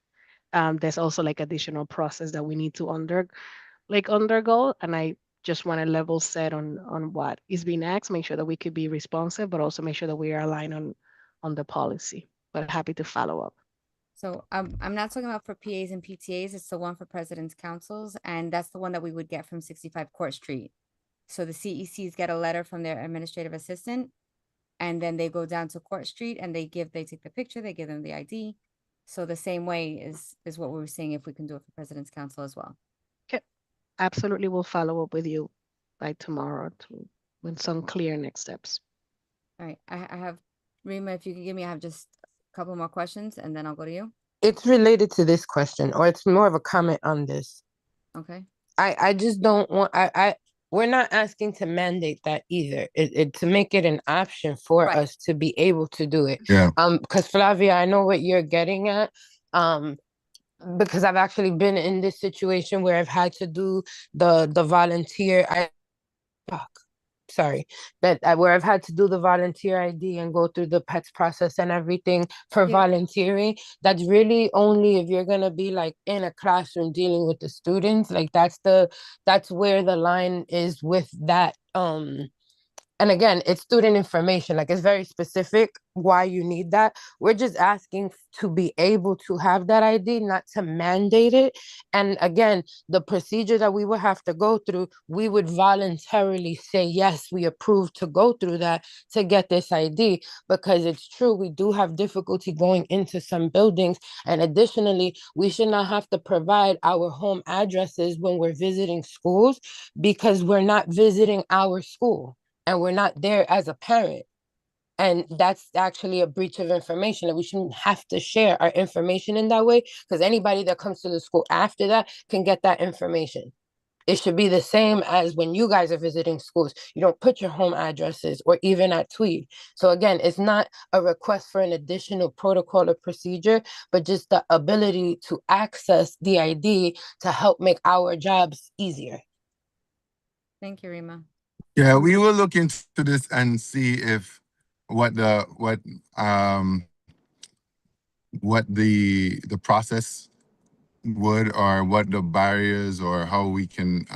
there's also like additional process that we need to undergo. And I just want to level set on what is being asked, make sure that we could be responsive, but also make sure that we are aligned on the policy. But happy to follow up. So I'm not talking about for PAs and PTAs. It's the one for president's councils, and that's the one that we would get from 65 Court Street. So the CECs get a letter from their administrative assistant, and then they go down to Court Street and they take the picture, they give them the ID. So the same way is what we were saying, if we can do it for president's council as well. Okay, absolutely. We'll follow up with you by tomorrow with some clear next steps. All right, I have, Rima, if you could give me, I have just a couple more questions and then I'll go to you. It's related to this question, or it's more of a comment on this. Okay. I just don't want, we're not asking to mandate that either. It to make it an option for us to be able to do it. Yeah. Because Flavia, I know what you're getting at. Because I've actually been in this situation where I've had to do the volunteer. Where I've had to do the volunteer ID and go through the PETS process and everything for volunteering. That's really only if you're gonna be like in a classroom dealing with the students. Like that's where the line is with that. And again, it's student information. Like it's very specific why you need that. We're just asking to be able to have that ID, not to mandate it. And again, the procedure that we would have to go through, we would voluntarily say, yes, we approve to go through that to get this ID, because it's true, we do have difficulty going into some buildings. And additionally, we should not have to provide our home addresses when we're visiting schools, because we're not visiting our school. And we're not there as a parent. And that's actually a breach of information, and we shouldn't have to share our information in that way, because anybody that comes to the school after that can get that information. It should be the same as when you guys are visiting schools. You don't put your home addresses, or even at Tweed. So again, it's not a request for an additional protocol or procedure, but just the ability to access the ID to help make our jobs easier. Thank you, Rima. Yeah, we will look into this and see if what the process would, or what the barriers, or how we can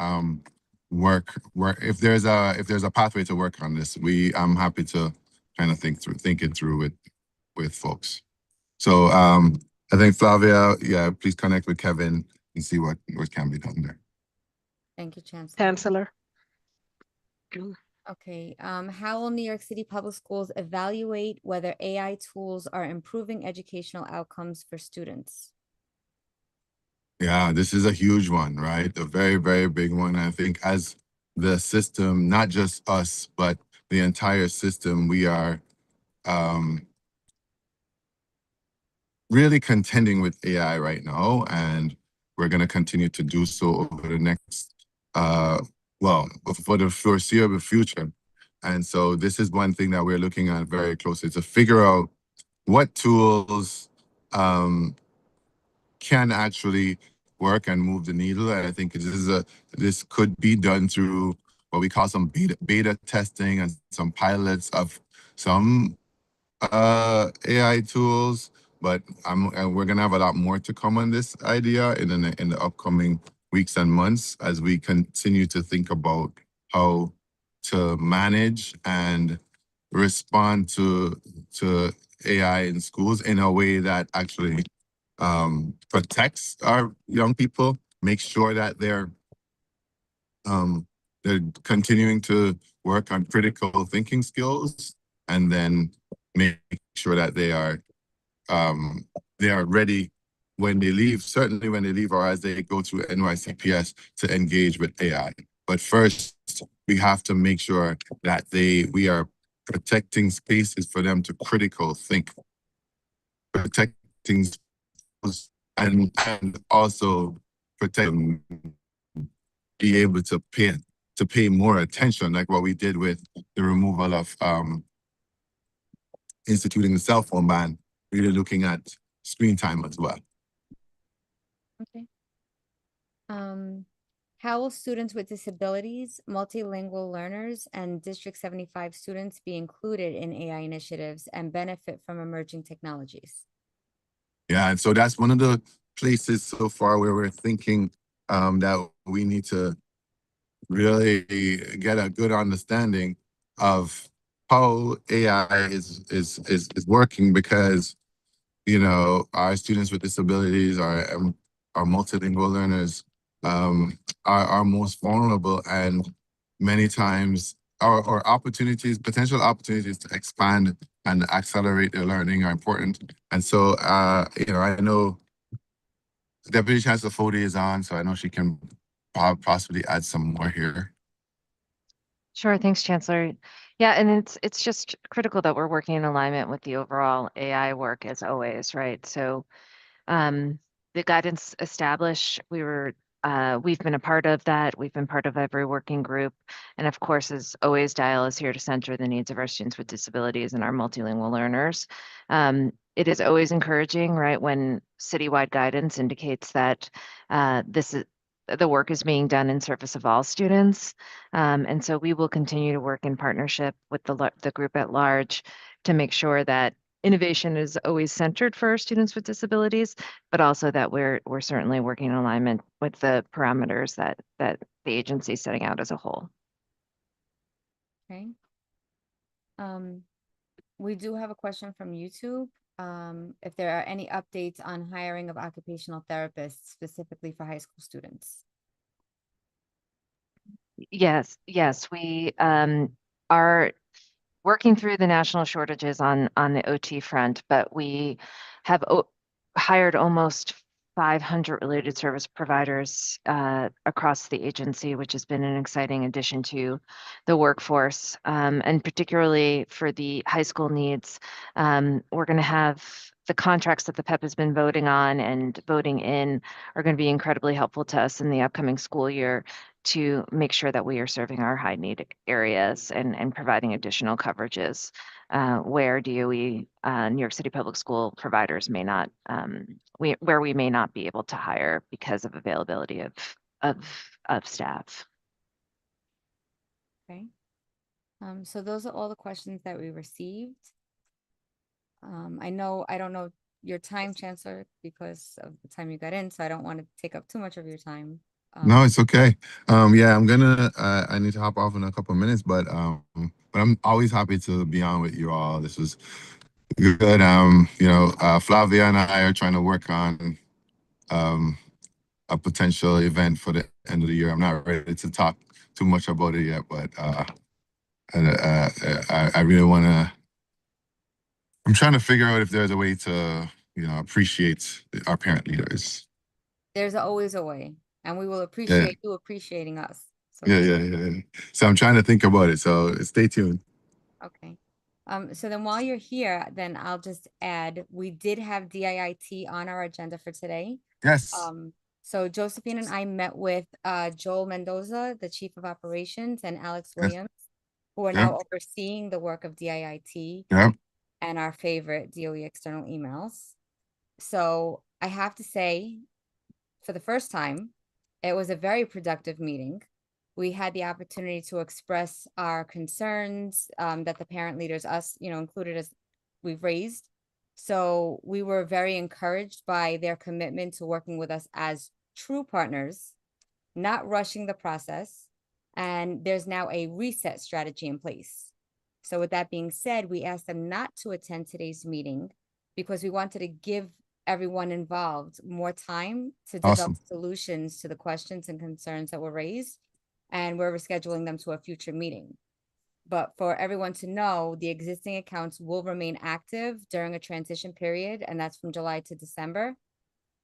work if there's a pathway to work on this. I'm happy to kind of think it through with folks. So I think Flavia, yeah, please connect with Kevin and see what can be done there. Thank you, Chancellor. Chancellor. Okay, how will New York City Public Schools evaluate whether AI tools are improving educational outcomes for students? Yeah, this is a huge one, right? A very, very big one. I think as the system, not just us, but the entire system, we are really contending with AI right now, and we're going to continue to do so over the next, for the foreseeable future. And so this is one thing that we're looking at very closely, to figure out what tools can actually work and move the needle. And I think this could be done through what we call some beta testing and some pilots of some AI tools. But we're gonna have a lot more to come on this idea in the upcoming weeks and months, as we continue to think about how to manage and respond to AI in schools in a way that actually protects our young people, make sure that they're continuing to work on critical thinking skills, and then make sure that they are ready when they leave, certainly when they leave, or as they go through NYCPS, to engage with AI. But first, we have to make sure that we are protecting spaces for them to critical think, protecting and also protect them, be able to pay more attention, like what we did with the removal of instituting the cell phone ban, really looking at screen time as well. Okay. How will students with disabilities, multilingual learners, and District 75 students be included in AI initiatives and benefit from emerging technologies? Yeah, and so that's one of the places so far where we're thinking that we need to really get a good understanding of how AI is working, because our students with disabilities, our multilingual learners are most vulnerable, and many times our opportunities, potential opportunities to expand and accelerate their learning are important. And so I know Deputy Chancellor Fody is on, so I know she can possibly add some more here. Sure, thanks, Chancellor. Yeah, and it's just critical that we're working in alignment with the overall AI work as always, right? So the guidance established, we've been a part of that. We've been part of every working group. And of course, as always, DIAL is here to center the needs of our students with disabilities and our multilingual learners. It is always encouraging, right, when citywide guidance indicates that the work is being done in service of all students. And so we will continue to work in partnership with the group at large to make sure that innovation is always centered for our students with disabilities, but also that we're certainly working in alignment with the parameters that the agency is setting out as a whole. Okay. We do have a question from YouTube. If there are any updates on hiring of occupational therapists specifically for high school students. Yes, we are working through the national shortages on the OT front, but we have hired almost 500 related service providers across the agency, which has been an exciting addition to the workforce. And particularly for the high school needs, we're going to have the contracts that the PEP has been voting on and voting in are going to be incredibly helpful to us in the upcoming school year to make sure that we are serving our high need areas and providing additional coverages where DOE, New York City Public School providers may not, where we may not be able to hire because of availability of staff. Okay. So those are all the questions that we received. I don't know your time, Chancellor, because of the time you got in, so I don't want to take up too much of your time. No, it's okay. Yeah, I need to hop off in a couple of minutes, but I'm always happy to be on with you all. This was good. Flavia and I are trying to work on a potential event for the end of the year. I'm not ready to talk too much about it yet, but I really want to. I'm trying to figure out if there's a way to, appreciate our parent leaders. There's always a way, and we will appreciate you appreciating us. So Yeah. So I'm trying to think about it. So stay tuned. Okay. So then while you're here, then I'll just add, we did have DIIT on our agenda for today. Yes. So Josephine and I met with Joel Mendoza, the Chief of Operations, and Alex Williams, who are now overseeing the work of DIIT and our favorite DOE external emails. So I have to say, for the first time, it was a very productive meeting. We had the opportunity to express our concerns that the parent leaders, us, included as we've raised. So we were very encouraged by their commitment to working with us as true partners, not rushing the process. And there's now a reset strategy in place. So with that being said, we asked them not to attend today's meeting because we wanted to give everyone involved more time to develop solutions to the questions and concerns that were raised. And we're rescheduling them to a future meeting. But for everyone to know, the existing accounts will remain active during a transition period, and that's from July to December.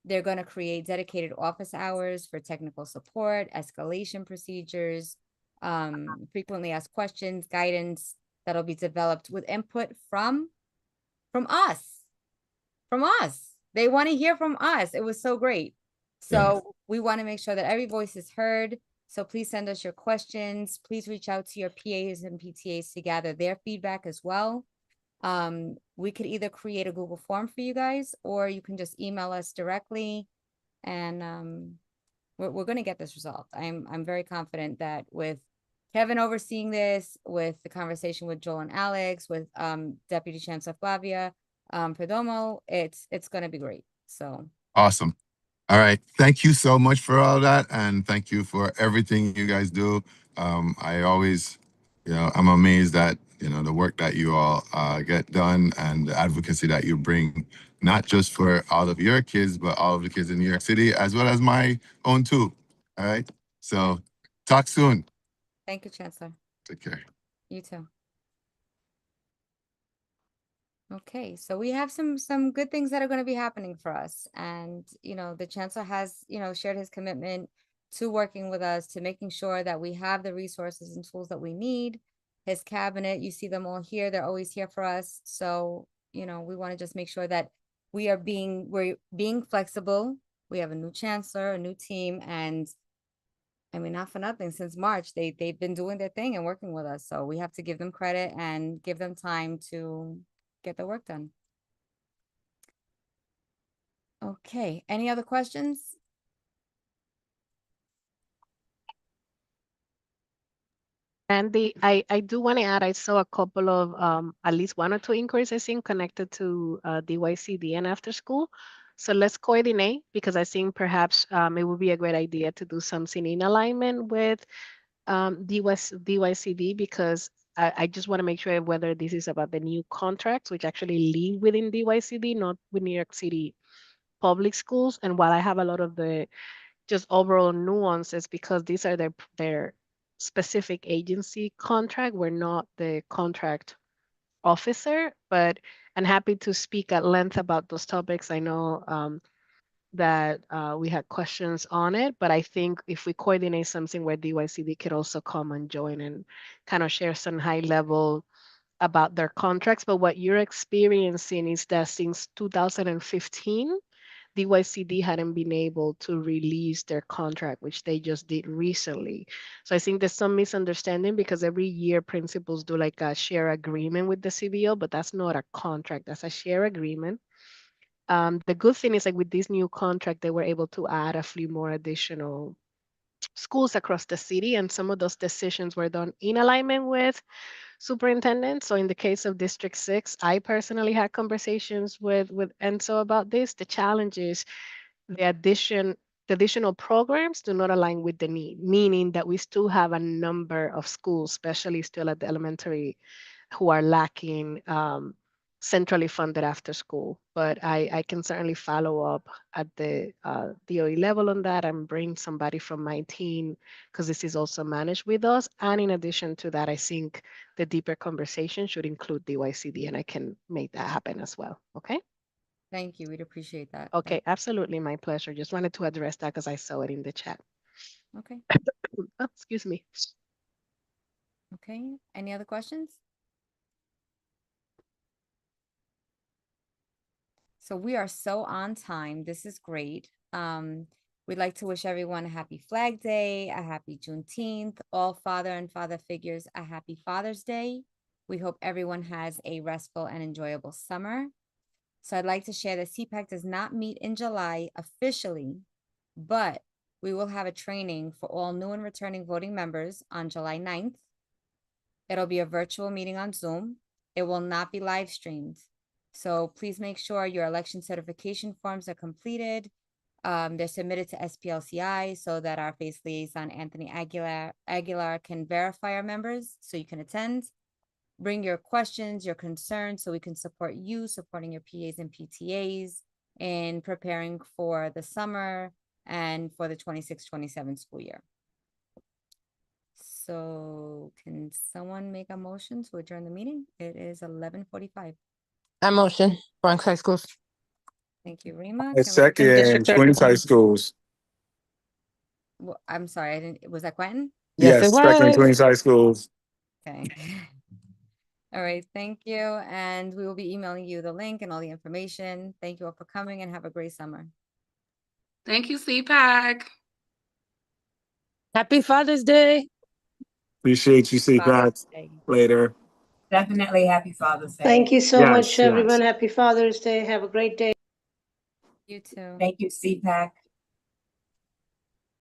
They're going to create dedicated office hours for technical support, escalation procedures, frequently asked questions, guidance that'll be developed with input from us. From us. They want to hear from us. It was so great. So we want to make sure that every voice is heard. So please send us your questions. Please reach out to your PAs and PTAs to gather their feedback as well. We could either create a Google form for you guys, or you can just email us directly. And we're going to get this resolved. I'm very confident that with Kevin overseeing this, with the conversation with Joel and Alex, with Deputy Chancellor Flavia Perdomo, it's going to be great. So awesome. All right. Thank you so much for all that. And thank you for everything you guys do. I always, I'm amazed at, the work that you all get done and the advocacy that you bring, not just for all of your kids, but all of the kids in New York City, as well as my own too. All right. So talk soon. thank you, Chancellor. Take care. You too. Okay, so we have some good things that are going to be happening for us. And, the Chancellor has, shared his commitment to working with us, to making sure that we have the resources and tools that we need. His cabinet, you see them all here. They're always here for us. So, we want to just make sure that we're being flexible. We have a new Chancellor, a new team, and I mean, not for nothing, since March, they've been doing their thing and working with us. So we have to give them credit and give them time to get the work done. Okay, any other questions? Andy, I do want to add, I saw a couple of at least one or two inquiries I think connected to DYCD and after school. So let's coordinate, because I think perhaps it would be a great idea to do something in alignment with DYCD, because I just want to make sure whether this is about the new contracts, which actually live within DYCD, not with New York City public schools. And while I have a lot of the just overall nuances, because these are their specific agency contract, we're not the contract officer, but I'm happy to speak at length about those topics. I know that we had questions on it, but I think if we coordinate something where DYCD could also come and join and kind of share some high level about their contracts. But what you're experiencing is that since 2015, DYCD hadn't been able to release their contract, which they just did recently. So I think there's some misunderstanding, because every year principals do like a share agreement with the CBO, but that's not a contract, that's a share agreement. The good thing is, like, with this new contract, they were able to add a few more additional schools across the city, and some of those decisions were done in alignment with superintendent. So in the case of District 6, I personally had conversations with Enzo about this. The challenge is the additional programs do not align with the need, meaning that we still have a number of schools, especially still at the elementary, who are lacking centrally funded after school. But I can certainly follow up at the DOE level on that and bring somebody from my team, because this is also managed with us. And in addition to that, I think the deeper conversation should include DYCD, and I can make that happen as well. Okay. Thank you. We'd appreciate that. Okay, absolutely. My pleasure. Just wanted to address that because I saw it in the chat. Okay. Oh, excuse me. Okay. Any other questions? So we are so on time. This is great. We'd like to wish everyone a happy Flag Day, a happy Juneteenth, all father and father figures a happy Father's Day. We hope everyone has a restful and enjoyable summer. So I'd like to share that CPAC does not meet in July officially, but we will have a training for all new and returning voting members on July 9th. It'll be a virtual meeting on Zoom. It will not be live streamed. So please make sure your election certification forms are completed. They're submitted to SPLCI so that our face liaison, Anthony Aguilar can verify our members so you can attend. Bring your questions, your concerns, so we can support you, supporting your PAs and PTAs in preparing for the summer and for the 26-27 school year. So can someone make a motion to adjourn the meeting? It is 11:45. I motion Bronx High Schools. Thank you, Rima. A second, Twins High Schools. Well, I'm sorry, I didn't. Was that Quentin? Yes, second Twins High Schools. Okay. All right. Thank you. And we will be emailing you the link and all the information. Thank you all for coming, and have a great summer. Thank you, CPAC. Happy Father's Day. Appreciate you, CPAC. Later. Definitely happy Father's Day. Thank you so much, Yes. everyone. Happy Father's Day. Have a great day. You too. Thank you, CPAC.